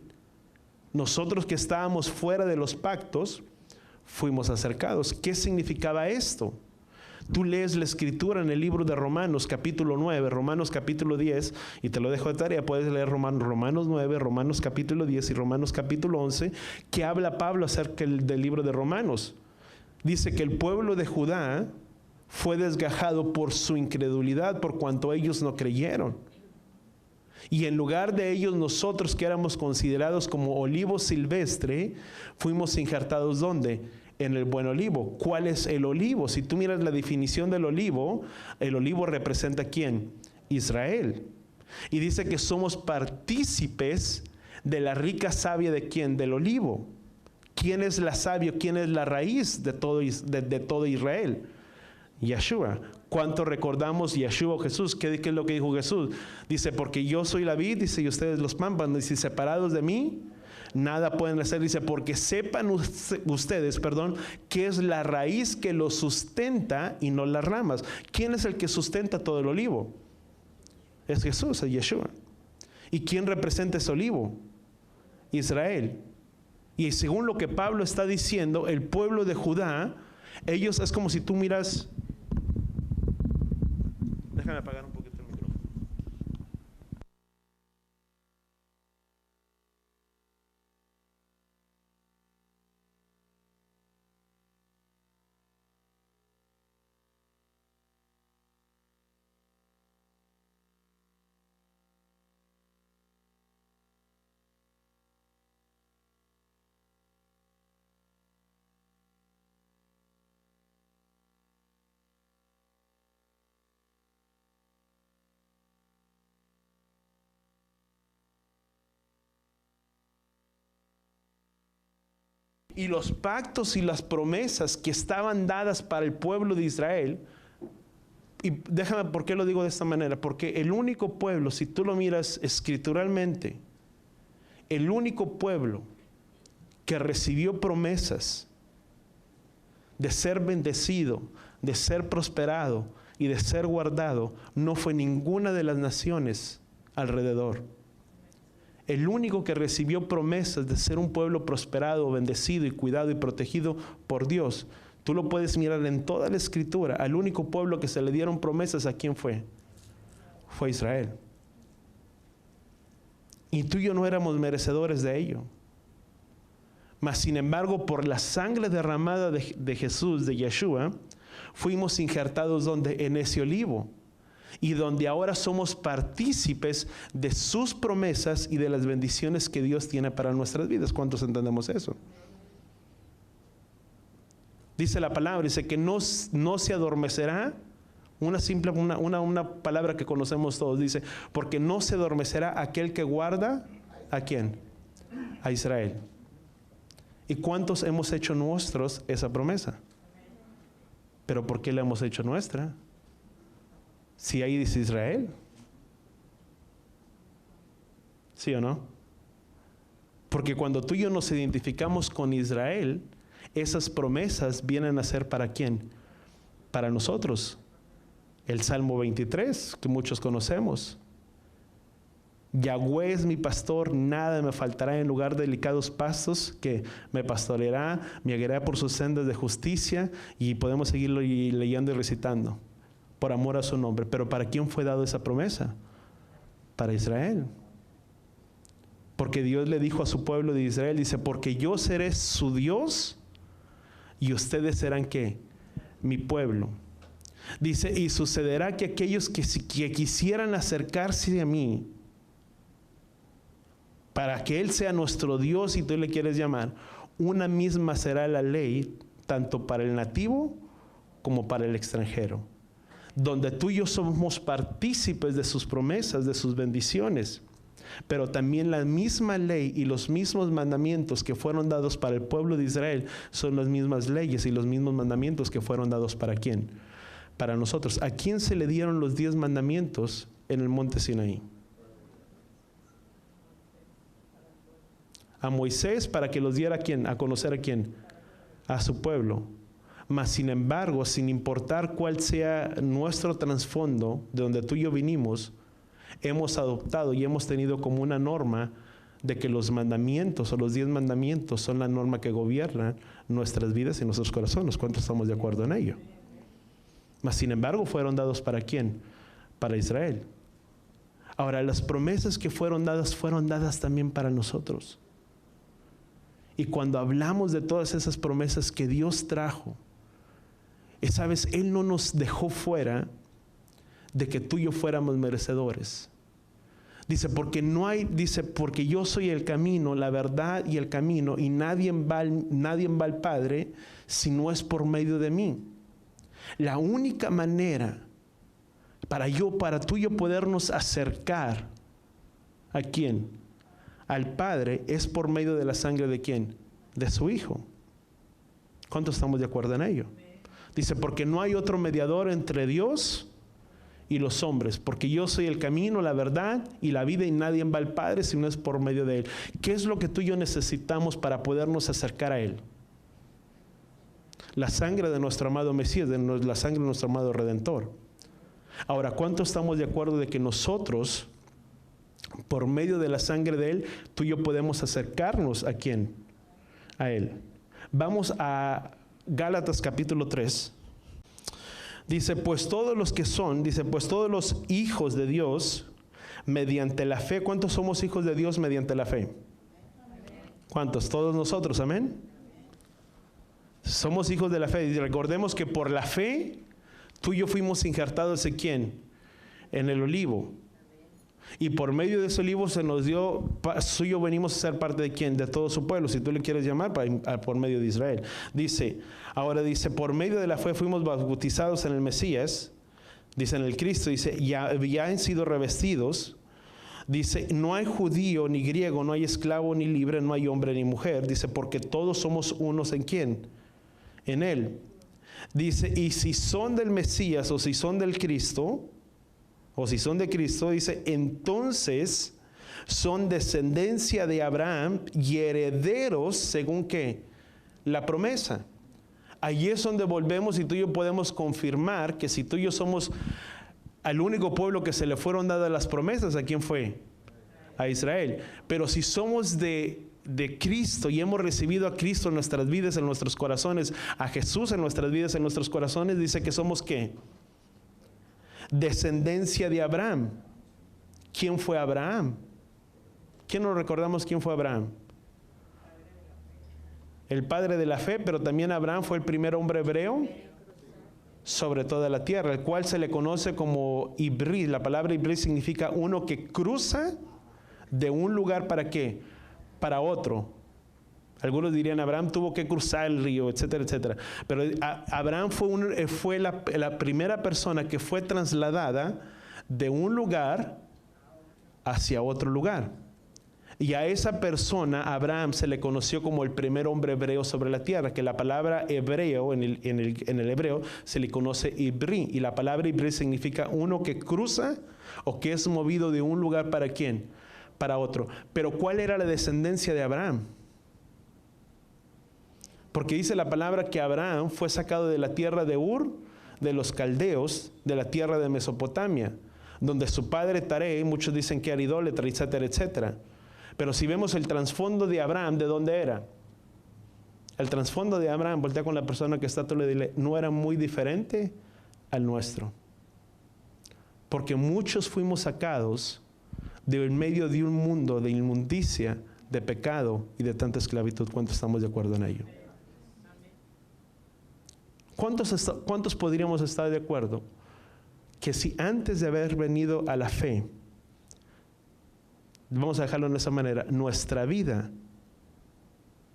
nosotros que estábamos fuera de los pactos, fuimos acercados. ¿Qué significaba esto? Tú lees la escritura en el libro de Romanos capítulo 9, Romanos capítulo 10, y te lo dejo de tarea, puedes leer Romanos 9, Romanos capítulo 10 y Romanos capítulo 11, que habla Pablo acerca del libro de Romanos. Dice que el pueblo de Judá fue desgajado por su incredulidad, por cuanto ellos no creyeron. Y en lugar de ellos, nosotros que éramos considerados como olivo silvestre, fuimos injertados ¿dónde? En el buen olivo. ¿Cuál es el olivo? Si tú miras la definición del olivo, el olivo representa ¿a quién? Israel. Y dice que somos partícipes de la rica savia ¿de quién? Del olivo. ¿Quién es la savia? ¿Quién es la raíz de todo Israel? Yeshua. ¿Cuánto recordamos Yeshua o Jesús? ¿Qué es lo que dijo Jesús? Dice, porque yo soy la vid, dice, y ustedes los pámpanos, dice, separados de mí, nada pueden hacer. Dice, porque sepan ustedes, que es la raíz que los sustenta y no las ramas. ¿Quién es el que sustenta todo el olivo? Es Jesús, es Yeshua. ¿Y quién representa ese olivo? Israel. Y según lo que Pablo está diciendo, el pueblo de Judá, ellos es como si tú miras. Déjame apagar un poquito el micrófono. Y los pactos y las promesas que estaban dadas para el pueblo de Israel, y déjame, ¿por qué lo digo de esta manera? Porque el único pueblo, si tú lo miras escrituralmente, el único pueblo que recibió promesas de ser bendecido, de ser prosperado y de ser guardado, no fue ninguna de las naciones alrededor. El único que recibió promesas de ser un pueblo prosperado, bendecido y cuidado y protegido por Dios, tú lo puedes mirar en toda la escritura. Al único pueblo que se le dieron promesas, ¿a quién fue? Fue Israel. Y tú y yo no éramos merecedores de ello. Mas sin embargo, por la sangre derramada de Jesús, de Yeshua, fuimos injertados ¿dónde? En ese olivo. Y donde ahora somos partícipes de sus promesas y de las bendiciones que Dios tiene para nuestras vidas. ¿Cuántos entendemos eso? Dice la palabra, dice que no se adormecerá, una palabra que conocemos todos, dice, porque no se adormecerá aquel que guarda, ¿a quién? A Israel. ¿Y cuántos hemos hecho nuestros esa promesa? ¿Pero por qué la hemos hecho nuestra? Si ahí dice Israel. ¿Sí o no? Porque cuando tú y yo nos identificamos con Israel, esas promesas vienen a ser ¿para quién? Para nosotros. El Salmo 23, que muchos conocemos. Yahweh es mi pastor, nada me faltará. En lugar de delicados pastos, que me pastoreará, me guiará por sus sendas de justicia. Y podemos seguirlo leyendo y recitando, por amor a su nombre. Pero ¿para quién fue dado esa promesa? Para Israel. Porque Dios le dijo a su pueblo de Israel, dice, porque yo seré su Dios y ustedes serán ¿qué? Mi pueblo. Dice, y sucederá que aquellos que quisieran acercarse a mí, para que Él sea nuestro Dios, si tú le quieres llamar, una misma será la ley, tanto para el nativo como para el extranjero. Donde tú y yo somos partícipes de sus promesas, de sus bendiciones. Pero también la misma ley y los mismos mandamientos que fueron dados para el pueblo de Israel son las mismas leyes y los mismos mandamientos que fueron dados ¿para quién? Para nosotros. ¿A quién se le dieron los 10 mandamientos en el monte Sinaí? A Moisés, para que los diera ¿a quién? A conocer ¿a quién? A su pueblo. Mas sin embargo, sin importar cuál sea nuestro trasfondo, de donde tú y yo vinimos, hemos adoptado y hemos tenido como una norma de que los mandamientos o los 10 mandamientos son la norma que gobierna nuestras vidas y nuestros corazones. ¿Cuántos estamos de acuerdo en ello? Mas sin embargo fueron dados ¿para quién? Para Israel. Ahora, las promesas que fueron dadas también para nosotros. Y cuando hablamos de todas esas promesas que Dios trajo, esa vez Él no nos dejó fuera de que tú y yo fuéramos merecedores. Dice, porque yo soy el camino, la verdad y el camino, y nadie va al Padre si no es por medio de mí. La única manera para tú y yo podernos acercar ¿a quién? Al Padre, es por medio de la sangre ¿de quién? De su Hijo. ¿Cuántos estamos de acuerdo en ello? Dice, porque no hay otro mediador entre Dios y los hombres, porque yo soy el camino, la verdad y la vida, y nadie va al Padre si no es por medio de Él. ¿Qué es lo que tú y yo necesitamos para podernos acercar a Él? La sangre de nuestro amado Mesías, la sangre de nuestro amado Redentor. Ahora, ¿cuántos estamos de acuerdo de que nosotros, por medio de la sangre de Él, tú y yo podemos acercarnos ¿a quién? A Él. Vamos a Gálatas capítulo 3. Dice, pues todos los hijos de Dios, mediante la fe. ¿Cuántos somos hijos de Dios mediante la fe? ¿Cuántos? Todos nosotros, amén. Somos hijos de la fe. Y recordemos que por la fe, tú y yo fuimos injertados ¿en quién? En el olivo. Y por medio de ese olivo se nos dio, suyo venimos a ser parte de quién? De todo su pueblo, si tú le quieres llamar, por medio de Israel. Ahora dice, por medio de la fe fuimos bautizados en el Mesías, dice en el Cristo, dice, ya han sido revestidos. Dice, no hay judío ni griego, no hay esclavo ni libre, no hay hombre ni mujer. Dice, porque todos somos unos ¿en quién? En Él. Dice, y si son del Mesías o si son del Cristo, o si son de Cristo, dice, entonces son descendencia de Abraham y herederos, ¿según qué? La promesa. Allí es donde volvemos y tú y yo podemos confirmar que si tú y yo somos al único pueblo que se le fueron dadas las promesas, ¿a quién fue? A Israel. Pero si somos de Cristo y hemos recibido a Cristo en nuestras vidas, en nuestros corazones, a Jesús en nuestras vidas, en nuestros corazones, dice que somos ¿qué? Descendencia de Abraham. ¿Quién fue Abraham? ¿Quién nos recordamos quién fue Abraham? El padre de la fe, pero también Abraham fue el primer hombre hebreo sobre toda la tierra, el cual se le conoce como Ibrí. La palabra Ibrí significa uno que cruza de un lugar ¿para qué? Para otro. Algunos dirían, Abraham tuvo que cruzar el río, etcétera, etcétera. Pero Abraham fue la primera persona que fue trasladada de un lugar hacia otro lugar. Y a esa persona, Abraham, se le conoció como el primer hombre hebreo sobre la tierra, que la palabra hebreo, en el hebreo, se le conoce Ibrí. Y la palabra Ibrí significa uno que cruza o que es movido de un lugar ¿para quién? Para otro. Pero ¿cuál era la descendencia de Abraham? Porque dice la palabra que Abraham fue sacado de la tierra de Ur, de los caldeos, de la tierra de Mesopotamia, donde su padre Taré, muchos dicen que era idólatra, etcétera, etcétera. Pero si vemos el trasfondo de Abraham, ¿de dónde era? El trasfondo de Abraham, voltea con la persona que está, tú le dile, no era muy diferente al nuestro. Porque muchos fuimos sacados de medio de un mundo de inmundicia, de pecado y de tanta esclavitud. ¿Cuántos estamos de acuerdo en ello? ¿Cuántos podríamos estar de acuerdo que si antes de haber venido a la fe, vamos a dejarlo de esa manera, nuestra vida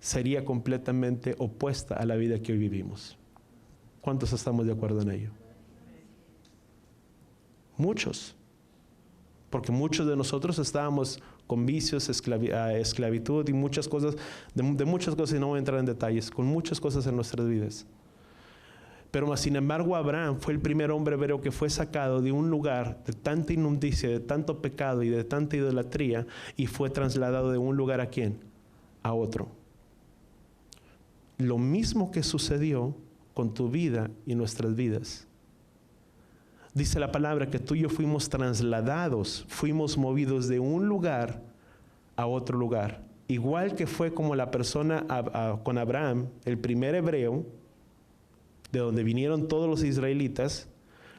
sería completamente opuesta a la vida que hoy vivimos? ¿Cuántos estamos de acuerdo en ello? Muchos. Porque muchos de nosotros estábamos con vicios, esclavitud y muchas cosas, de muchas cosas, y no voy a entrar en detalles, con muchas cosas en nuestras vidas. Pero sin embargo, Abraham fue el primer hombre hebreo que fue sacado de un lugar de tanta inmundicia, de tanto pecado y de tanta idolatría, y fue trasladado de un lugar ¿a quién? A otro. Lo mismo que sucedió con tu vida y nuestras vidas. Dice la palabra que tú y yo fuimos trasladados, fuimos movidos de un lugar a otro lugar. Igual que fue como la persona con Abraham, el primer hebreo, de donde vinieron todos los israelitas,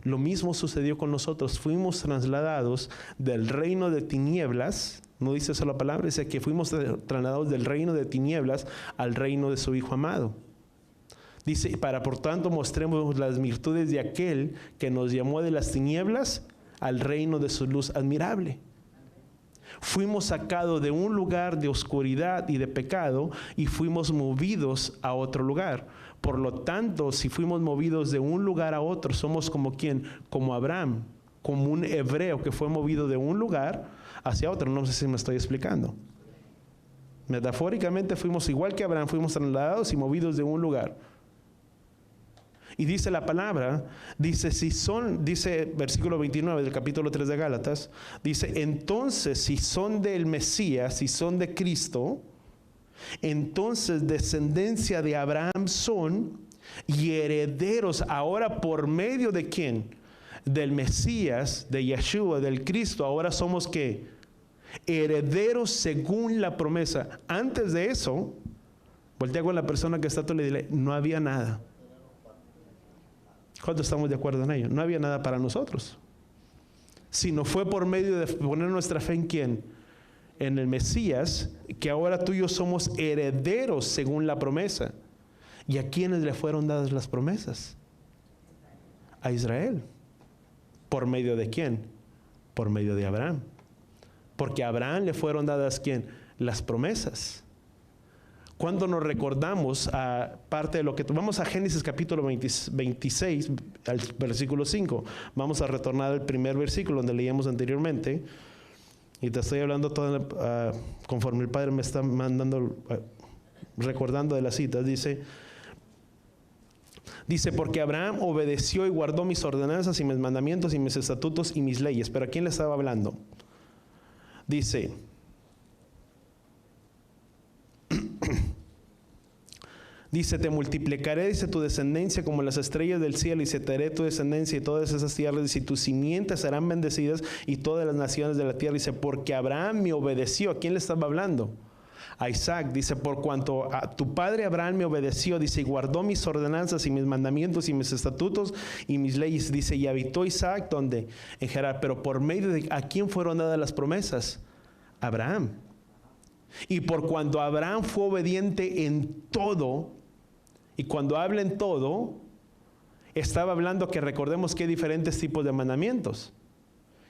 Lo mismo sucedió con nosotros. Fuimos trasladados del reino de tinieblas, no dice esa la palabra, dice que fuimos trasladados del reino de tinieblas al reino de su Hijo amado. Dice, para por tanto mostremos las virtudes de aquel que nos llamó de las tinieblas al reino de su luz admirable. Fuimos sacados de un lugar de oscuridad y de pecado y fuimos movidos a otro lugar. Por lo tanto, si fuimos movidos de un lugar a otro, somos como ¿quién? Como Abraham, como un hebreo que fue movido de un lugar hacia otro. No sé si me estoy explicando. Metafóricamente fuimos igual que Abraham, fuimos trasladados y movidos de un lugar. Y dice la palabra, dice versículo 29 del capítulo 3 de Gálatas, dice, entonces si son del Mesías, si son de Cristo, entonces descendencia de Abraham son y herederos ahora por medio de ¿quién? Del Mesías, de Yeshua, del Cristo. Ahora somos ¿qué? Herederos según la promesa. Antes de eso, voltea con la persona que está a tu lado y dile, no había nada. ¿Cuántos estamos de acuerdo en ello? No había nada para nosotros. Sino fue por medio de poner nuestra fe en ¿quién? En el Mesías, que ahora tú y yo somos herederos según la promesa. ¿Y a quiénes le fueron dadas las promesas? A Israel. ¿Por medio de quién? Por medio de Abraham. Porque a Abraham le fueron dadas ¿quién? Las promesas. Cuando nos recordamos a parte de lo que... Vamos a Génesis capítulo 26, al versículo 5. Vamos a retornar al primer versículo donde leíamos anteriormente. Y te estoy hablando todo, conforme el Padre me está mandando, recordando de las citas. Dice, porque Abraham obedeció y guardó mis ordenanzas y mis mandamientos y mis estatutos y mis leyes. ¿Pero a quién le estaba hablando? Dice... Dice, te multiplicaré, dice, tu descendencia como las estrellas del cielo, y se te haré tu descendencia y todas esas tierras, y tus simientes serán bendecidas, y todas las naciones de la tierra. Dice, porque Abraham me obedeció. ¿A quién le estaba hablando? A Isaac. Dice, por cuanto a tu padre Abraham me obedeció, dice, y guardó mis ordenanzas y mis mandamientos y mis estatutos y mis leyes. Dice, y habitó Isaac, ¿dónde? En Gerar. Pero por medio de, ¿a quién fueron dadas las promesas? Abraham. Y por cuanto Abraham fue obediente en todo, y cuando habla en todo, estaba hablando que recordemos que hay diferentes tipos de mandamientos.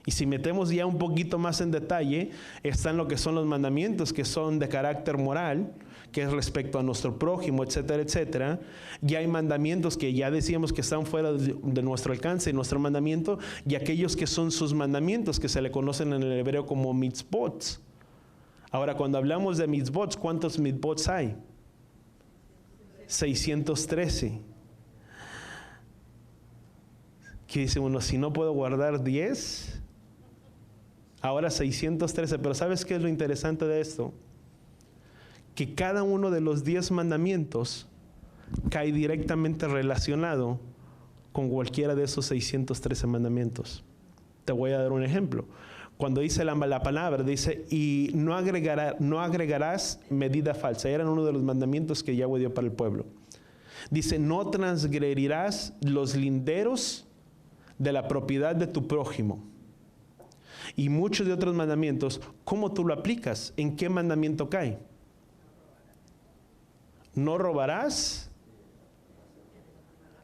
Y si metemos ya un poquito más en detalle, están lo que son los mandamientos que son de carácter moral, que es respecto a nuestro prójimo, etcétera, etcétera. Y hay mandamientos que ya decíamos que están fuera de nuestro alcance, nuestro mandamiento, y aquellos que son sus mandamientos, que se le conocen en el hebreo como mitzvot. Ahora, cuando hablamos de mitzvot, ¿cuántos mitzvot hay? 613. Que dice uno, si no puedo guardar 10, ahora 613. Pero ¿sabes qué es lo interesante de esto? Que cada uno de los 10 mandamientos cae directamente relacionado con cualquiera de esos 613 mandamientos. Te voy a dar un ejemplo. Cuando dice la palabra, dice, y no agregarás medida falsa. Eran uno de los mandamientos que Yahweh dio para el pueblo. Dice, no transgredirás los linderos de la propiedad de tu prójimo. Y muchos de otros mandamientos, ¿cómo tú lo aplicas? ¿En qué mandamiento cae? No robarás.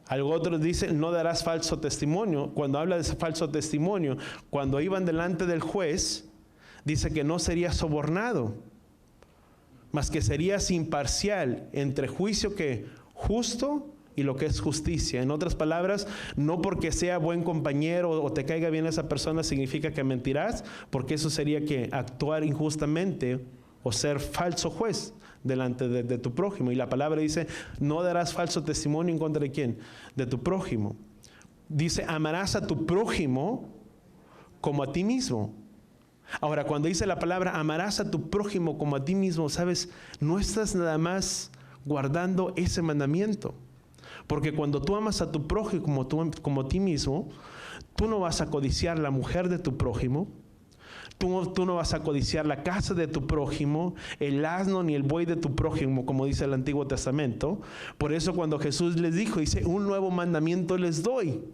Algo otro dice, no darás falso testimonio. Cuando habla de ese falso testimonio, cuando iban delante del juez, dice que no serías sobornado, mas que serías imparcial entre juicio que justo y lo que es justicia. En otras palabras, no porque sea buen compañero o te caiga bien esa persona significa que mentirás, porque eso sería que actuar injustamente o ser falso juez delante de tu prójimo. Y la palabra dice, no darás falso testimonio en contra de ¿quién? De tu prójimo. Dice, amarás a tu prójimo como a ti mismo. Ahora, cuando dice la palabra, amarás a tu prójimo como a ti mismo, ¿sabes? No estás nada más guardando ese mandamiento. Porque cuando tú amas a tu prójimo como a ti mismo, tú no vas a codiciar la mujer de tu prójimo. Tú no vas a codiciar la casa de tu prójimo, el asno ni el buey de tu prójimo, como dice el Antiguo Testamento. Por eso cuando Jesús les dijo, dice, un nuevo mandamiento les doy.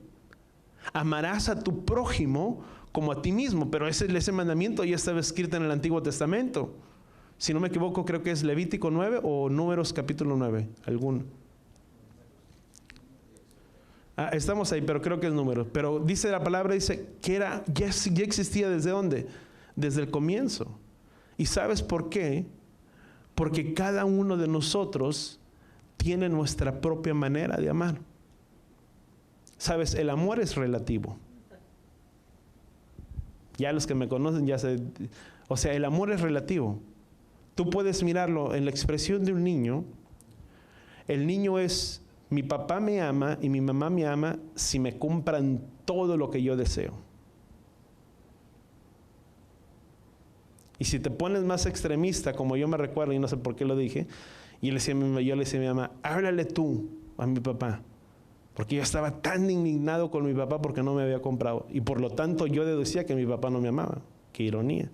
Amarás a tu prójimo como a ti mismo. Pero ese mandamiento ya estaba escrito en el Antiguo Testamento. Si no me equivoco, creo que es Levítico 9 o Números capítulo 9. Estamos ahí, pero creo que es Números. Pero dice la palabra, dice que ya existía ¿desde dónde? Desde el comienzo. ¿Y sabes por qué? Porque cada uno de nosotros tiene nuestra propia manera de amar. Sabes, el amor es relativo. Ya los que me conocen ya sé. O sea, el amor es relativo. Tú puedes mirarlo en la expresión de un niño. El niño es, mi papá me ama y mi mamá me ama si me compran todo lo que yo deseo. Y si te pones más extremista, como yo me recuerdo, y no sé por qué lo dije, y yo le decía a mi mamá, háblale tú a mi papá. Porque yo estaba tan indignado con mi papá porque no me había comprado. Y por lo tanto yo deducía que mi papá no me amaba. Qué ironía.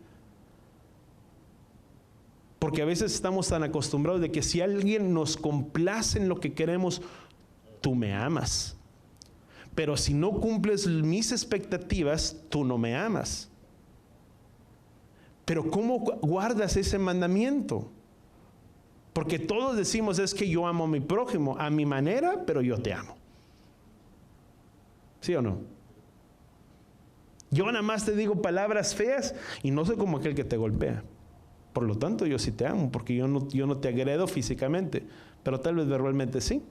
Porque a veces estamos tan acostumbrados de que si alguien nos complace en lo que queremos, tú me amas. Pero si no cumples mis expectativas, tú no me amas. Pero ¿cómo guardas ese mandamiento? Porque todos decimos, es que yo amo a mi prójimo, a mi manera, pero yo te amo. ¿Sí o no? Yo nada más te digo palabras feas y no soy como aquel que te golpea. Por lo tanto, yo sí te amo, porque yo no te agredo físicamente, pero tal vez verbalmente sí.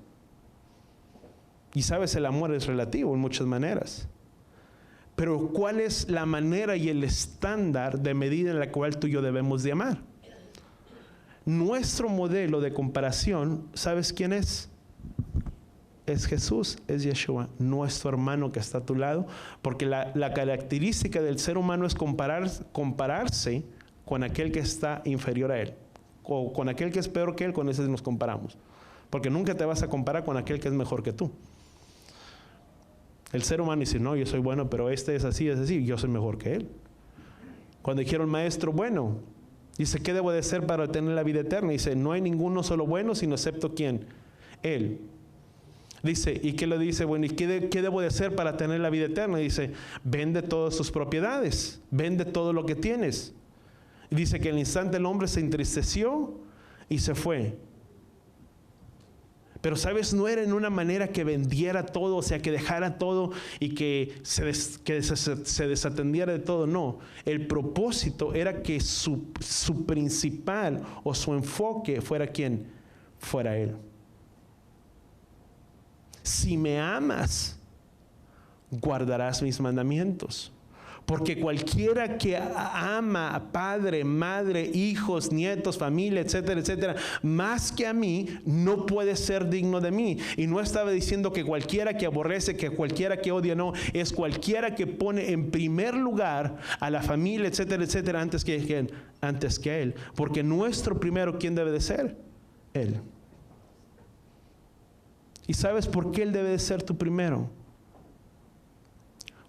Y sabes, el amor es relativo en muchas maneras. Pero ¿cuál es la manera y el estándar de medida en la cual tú y yo debemos de amar? Nuestro modelo de comparación, ¿sabes quién es? Es Jesús, es Yeshua, nuestro hermano que está a tu lado, porque la característica del ser humano es compararse con aquel que está inferior a él, o con aquel que es peor que él, con ese nos comparamos, porque nunca te vas a comparar con aquel que es mejor que tú. El ser humano dice, no, yo soy bueno, pero este es así, yo soy mejor que él. Cuando dijeron, maestro bueno, dice, ¿qué debo de hacer para tener la vida eterna? Dice, no hay ninguno solo bueno, sino excepto ¿quién? Él. Dice, ¿y qué le dice? Bueno, ¿y qué debo de hacer para tener la vida eterna? Dice, vende todas tus propiedades, vende todo lo que tienes. Y dice que al instante el hombre se entristeció y se fue. Pero sabes, no era en una manera que vendiera todo, o sea, que dejara todo y que se desatendiera de todo. No, el propósito era que su principal o su enfoque fuera ¿quién? Fuera él. Si me amas, guardarás mis mandamientos. Porque cualquiera que ama a padre, madre, hijos, nietos, familia, etcétera, etcétera, más que a mí, no puede ser digno de mí. Y no estaba diciendo que cualquiera que aborrece, que cualquiera que odia, no. Es cualquiera que pone en primer lugar a la familia, etcétera, etcétera, antes que él. Porque nuestro primero, ¿quién debe de ser? Él. ¿Y sabes por qué él debe de ser tu primero?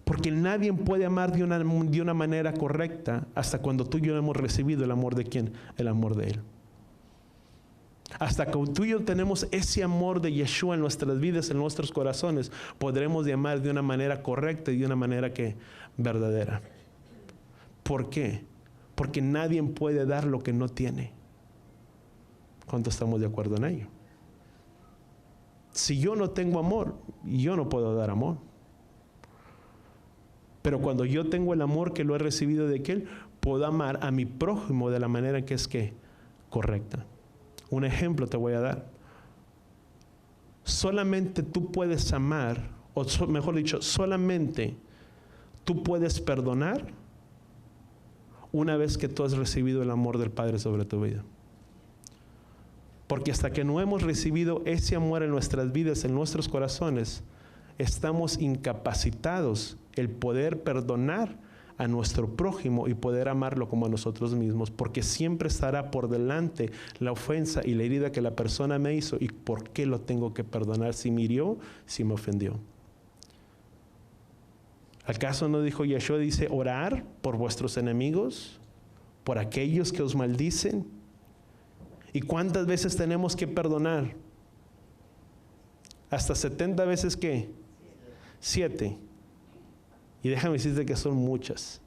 Porque nadie puede amar de una manera correcta hasta cuando tú y yo hemos recibido el amor de ¿quién? El amor de él. Hasta que tú y yo tenemos ese amor de Yeshua en nuestras vidas, en nuestros corazones, podremos amar de una manera correcta y de una manera que verdadera. ¿Por qué? Porque nadie puede dar lo que no tiene. ¿Cuánto estamos de acuerdo en ello? Si yo no tengo amor, yo no puedo dar amor. Pero cuando yo tengo el amor que lo he recibido de aquel, puedo amar a mi prójimo de la manera que es correcta. Un ejemplo te voy a dar. Solamente tú puedes amar, o mejor dicho, solamente tú puedes perdonar una vez que tú has recibido el amor del Padre sobre tu vida. Porque hasta que no hemos recibido ese amor en nuestras vidas, en nuestros corazones, estamos incapacitados el poder perdonar a nuestro prójimo y poder amarlo como a nosotros mismos, porque siempre estará por delante la ofensa y la herida que la persona me hizo. ¿Y por qué lo tengo que perdonar? Si me hirió, si me ofendió. ¿Acaso no dijo Yeshua, dice, orar por vuestros enemigos, por aquellos que os maldicen? ¿Y cuántas veces tenemos que perdonar? ¿Hasta 70 veces qué? 7. Y déjame decirte que son muchas.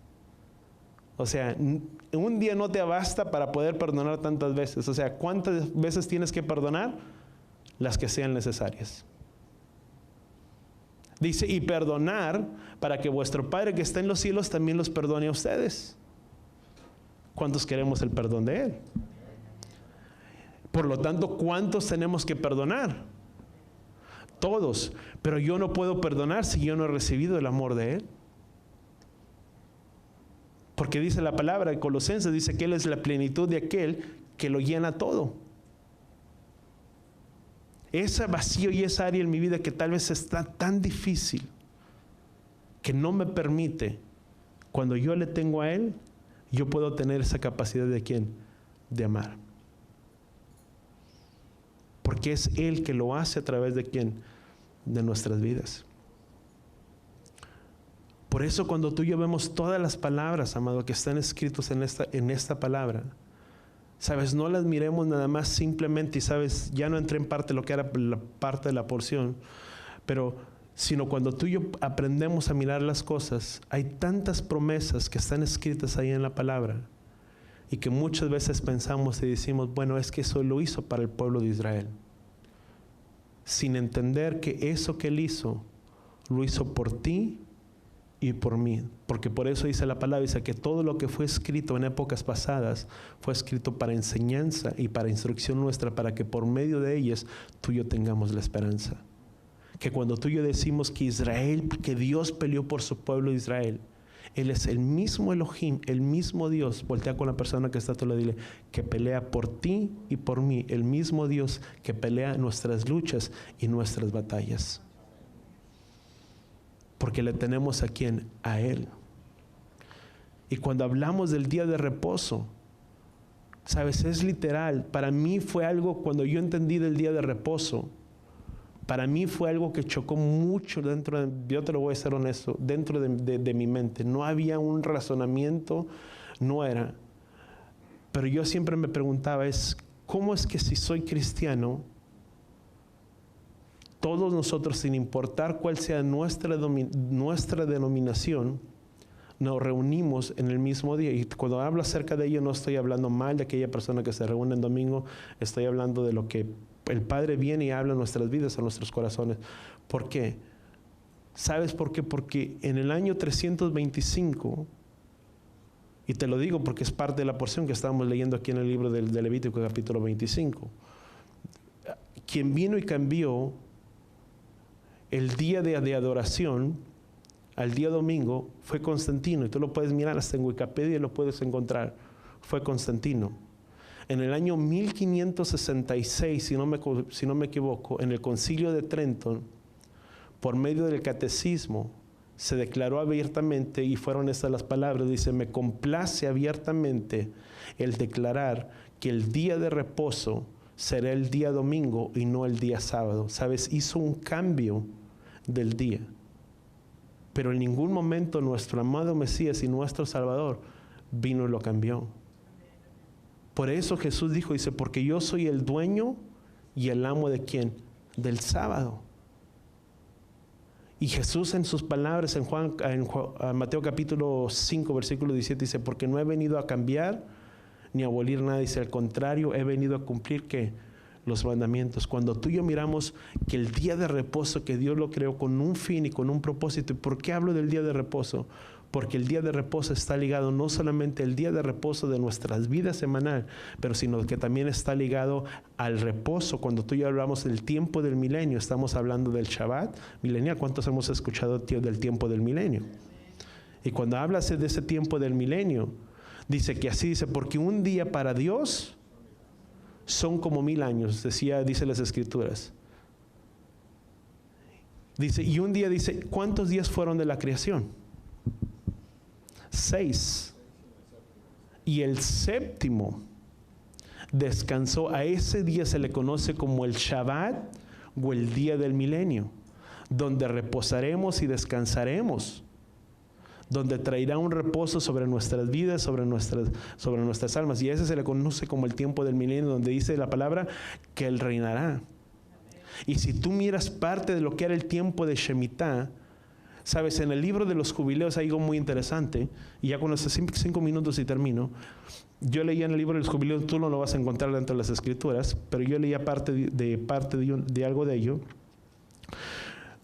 O sea, un día no te basta para poder perdonar tantas veces. O sea, ¿cuántas veces tienes que perdonar? Las que sean necesarias. Dice, y perdonar para que vuestro Padre que está en los cielos también los perdone a ustedes. ¿Cuántos queremos el perdón de Él? Por lo tanto, ¿cuántos tenemos que perdonar? Todos. Pero yo no puedo perdonar si yo no he recibido el amor de Él. Porque dice la palabra de Colosenses, dice que Él es la plenitud de aquel que lo llena todo. Ese vacío y esa área en mi vida que tal vez está tan difícil que no me permite, cuando yo le tengo a Él, yo puedo tener esa capacidad de ¿quién? De amar. Porque es Él que lo hace a través de ¿quién? De nuestras vidas. Por eso cuando tú y yo vemos todas las palabras, amado, que están escritas en esta palabra, sabes, no las miremos nada más simplemente, y sabes, ya no entré en parte de lo que era la parte de la porción, pero sino cuando tú y yo aprendemos a mirar las cosas, hay tantas promesas que están escritas ahí en la palabra, y que muchas veces pensamos y decimos, bueno, es que eso lo hizo para el pueblo de Israel, sin entender que eso que Él hizo, lo hizo por ti y por mí, porque por eso dice la palabra, dice que todo lo que fue escrito en épocas pasadas fue escrito para enseñanza y para instrucción nuestra, para que por medio de ellas tú y yo tengamos la esperanza. Que cuando tú y yo decimos que Israel, que Dios peleó por su pueblo de Israel, Él es el mismo Elohim, el mismo Dios. Voltea con la persona que está a tu lado y dile, que pelea por ti y por mí, el mismo Dios que pelea nuestras luchas y nuestras batallas. Porque le tenemos a ¿quién? A Él. Y cuando hablamos del día de reposo, sabes, es literal. Para mí fue algo, cuando yo entendí del día de reposo, para mí fue algo que chocó mucho dentro de, yo te lo voy a ser honesto, dentro de mi mente. No había un razonamiento, no era. Pero yo siempre me preguntaba, ¿cómo es que si soy cristiano, todos nosotros, sin importar cuál sea nuestra denominación, nos reunimos en el mismo día? Y cuando hablo acerca de ello, no estoy hablando mal de aquella persona que se reúne en domingo, estoy hablando de lo que el Padre viene y habla en nuestras vidas, en nuestros corazones. ¿Por qué? ¿Sabes por qué? Porque en el año 325, y te lo digo porque es parte de la porción que estamos leyendo aquí en el libro de Levítico capítulo 25, quien vino y cambió el día de adoración al día domingo fue Constantino, y tú lo puedes mirar hasta en Wikipedia, lo puedes encontrar. Fue Constantino. En el año 1566, si no me equivoco, en el Concilio de Trento, por medio del catecismo, se declaró abiertamente, y fueron estas las palabras, dice, me complace abiertamente el declarar que el día de reposo será el día domingo y no el día sábado. ¿Sabes? Hizo un cambio del día. Pero en ningún momento nuestro amado Mesías y nuestro Salvador vino y lo cambió. Por eso Jesús dijo, dice, porque yo soy el dueño y el amo de ¿quién? Del sábado. Y Jesús en sus palabras en Mateo capítulo 5 versículo 17 dice, porque no he venido a cambiar ni a abolir nada, dice, al contrario, he venido a cumplir ¿qué? Los mandamientos. Cuando tú y yo miramos que el día de reposo, que Dios lo creó con un fin y con un propósito. ¿Y por qué hablo del día de reposo? Porque el día de reposo está ligado no solamente al día de reposo de nuestras vidas semanal, pero sino que también está ligado al reposo. Cuando tú y yo hablamos del tiempo del milenio, estamos hablando del Shabbat milenial. ¿Cuántos hemos escuchado del tiempo del milenio? Y cuando hablas de ese tiempo del milenio, dice que así dice, porque un día para Dios son como 1000 años, dice las Escrituras. Dice, y un día dice, ¿cuántos días fueron de la creación? 6. Y el séptimo descansó. A ese día se le conoce como el Shabbat o el día del milenio, donde reposaremos y descansaremos, donde traerá un reposo sobre nuestras vidas, sobre nuestras almas. Y a ese se le conoce como el tiempo del milenio, donde dice la palabra que Él reinará. Y si tú miras parte de lo que era el tiempo de Shemitah, Sabes, en el libro de los jubileos hay algo muy interesante, y ya con estos 5 minutos y termino. Yo leía en el libro de los jubileos, tú no lo vas a encontrar dentro de las escrituras, pero yo leía parte de algo de ello.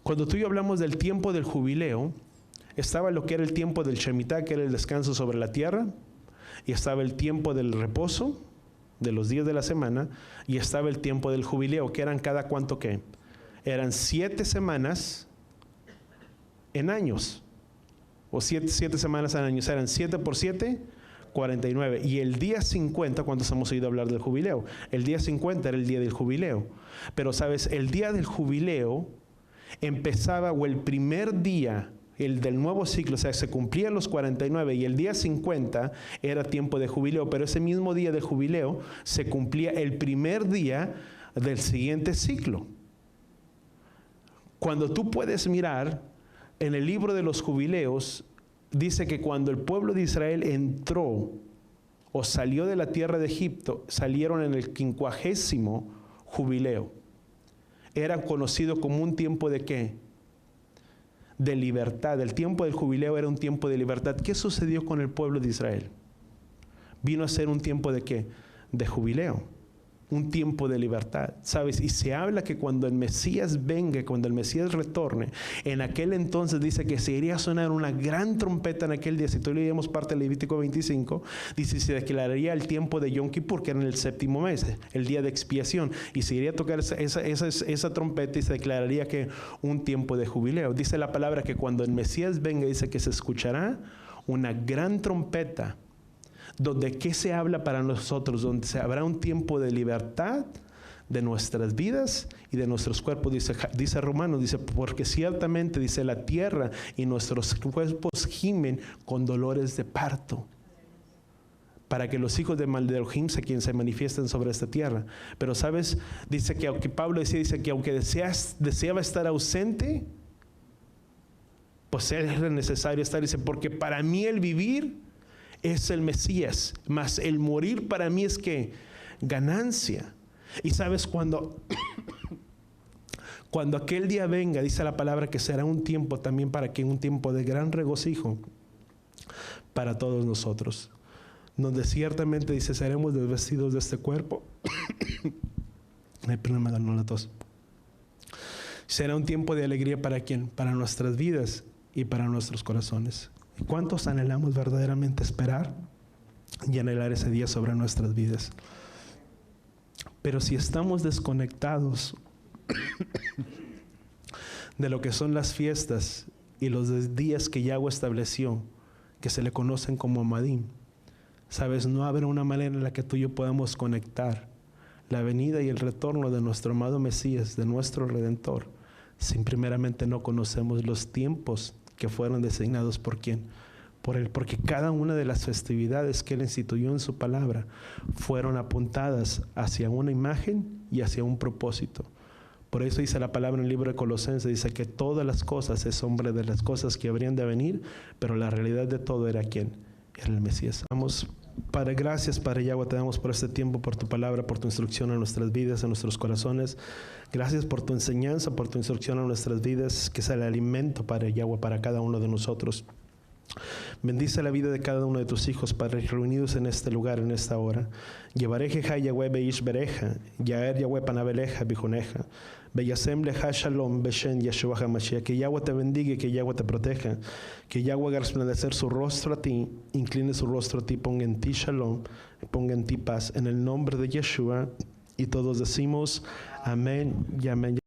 Cuando tú y yo hablamos del tiempo del jubileo, estaba lo que era el tiempo del Shemitah, que era el descanso sobre la tierra, y estaba el tiempo del reposo, de los días de la semana, y estaba el tiempo del jubileo, que eran cada cuánto que eran 7 semanas en años, o 7 semanas en años, eran 7 por 7, 49. Y el día 50, ¿cuántos hemos oído hablar del jubileo? El día 50 era el día del jubileo. Pero sabes, el día del jubileo empezaba, o el primer día, el del nuevo ciclo, o sea, se cumplían los 49 y el día 50 era tiempo de jubileo, pero ese mismo día de jubileo se cumplía el primer día del siguiente ciclo. Cuando tú puedes mirar en el libro de los jubileos, dice que cuando el pueblo de Israel entró o salió de la tierra de Egipto, salieron en el 50º jubileo. Era conocido como un tiempo de ¿qué? De libertad. El tiempo del jubileo era un tiempo de libertad. ¿Qué sucedió con el pueblo de Israel? Vino a ser un tiempo de ¿qué? De jubileo. Un tiempo de libertad, ¿sabes? Y se habla que cuando el Mesías venga, cuando el Mesías retorne, en aquel entonces dice que se iría a sonar una gran trompeta en aquel día. Si tú leemos parte del Levítico 25, dice se declararía el tiempo de Yom Kippur, que era en el 7º mes, el día de expiación, y se iría a tocar esa trompeta y se declararía que un tiempo de jubileo. Dice la palabra que cuando el Mesías venga, dice que se escuchará una gran trompeta. Donde ¿qué se habla para nosotros? Donde se habrá un tiempo de libertad de nuestras vidas y de nuestros cuerpos. Dice Romanos, dice, porque ciertamente, dice, la tierra y nuestros cuerpos gimen con dolores de parto, para que los hijos de Elohim se manifiesten sobre esta tierra. Pero sabes, dice que aunque Pablo dice que aunque deseaba estar ausente, pues era necesario estar. Dice, porque para mí el vivir es el Mesías, mas el morir para mí es que ganancia. Y sabes, cuando aquel día venga, dice la palabra que será un tiempo también un tiempo de gran regocijo para todos nosotros, donde ciertamente dice seremos desvestidos de este cuerpo. Ay, perdón, me ganó la tos. Será un tiempo de alegría para ¿quién? Para nuestras vidas y para nuestros corazones. ¿Cuántos anhelamos verdaderamente esperar y anhelar ese día sobre nuestras vidas? Pero si estamos desconectados de lo que son las fiestas y los días que Yahweh estableció, que se le conocen como Amadim, sabes, no habrá una manera en la que tú y yo podamos conectar la venida y el retorno de nuestro amado Mesías, de nuestro Redentor, si primeramente no conocemos los tiempos que fueron designados por quién, por Él, porque cada una de las festividades que Él instituyó en su palabra fueron apuntadas hacia una imagen y hacia un propósito. Por eso dice la palabra en el libro de Colosenses, dice que todas las cosas es hombre de las cosas que habrían de venir, pero la realidad de todo era quién, era el Mesías. Vamos, Padre, gracias, Padre Yahweh, te damos por este tiempo, por tu palabra, por tu instrucción a nuestras vidas, a nuestros corazones. Gracias por tu enseñanza, por tu instrucción a nuestras vidas, que sea el alimento, Padre Yahweh, para cada uno de nosotros. Bendice la vida de cada uno de tus hijos, Padre, reunidos en este lugar, en esta hora. Yevarejeja Yahweh beish bereja, Yaer Yahweh panabeleja bijuneja, Beyasem leja shalom beshen Yeshua HaMashiach. Que Yahweh te bendiga y que Yahweh te proteja. Que Yahweh haga resplandecer su rostro a ti, incline su rostro a ti, ponga en ti shalom, ponga en ti paz. En el nombre de Yeshua, y todos decimos amén y amén.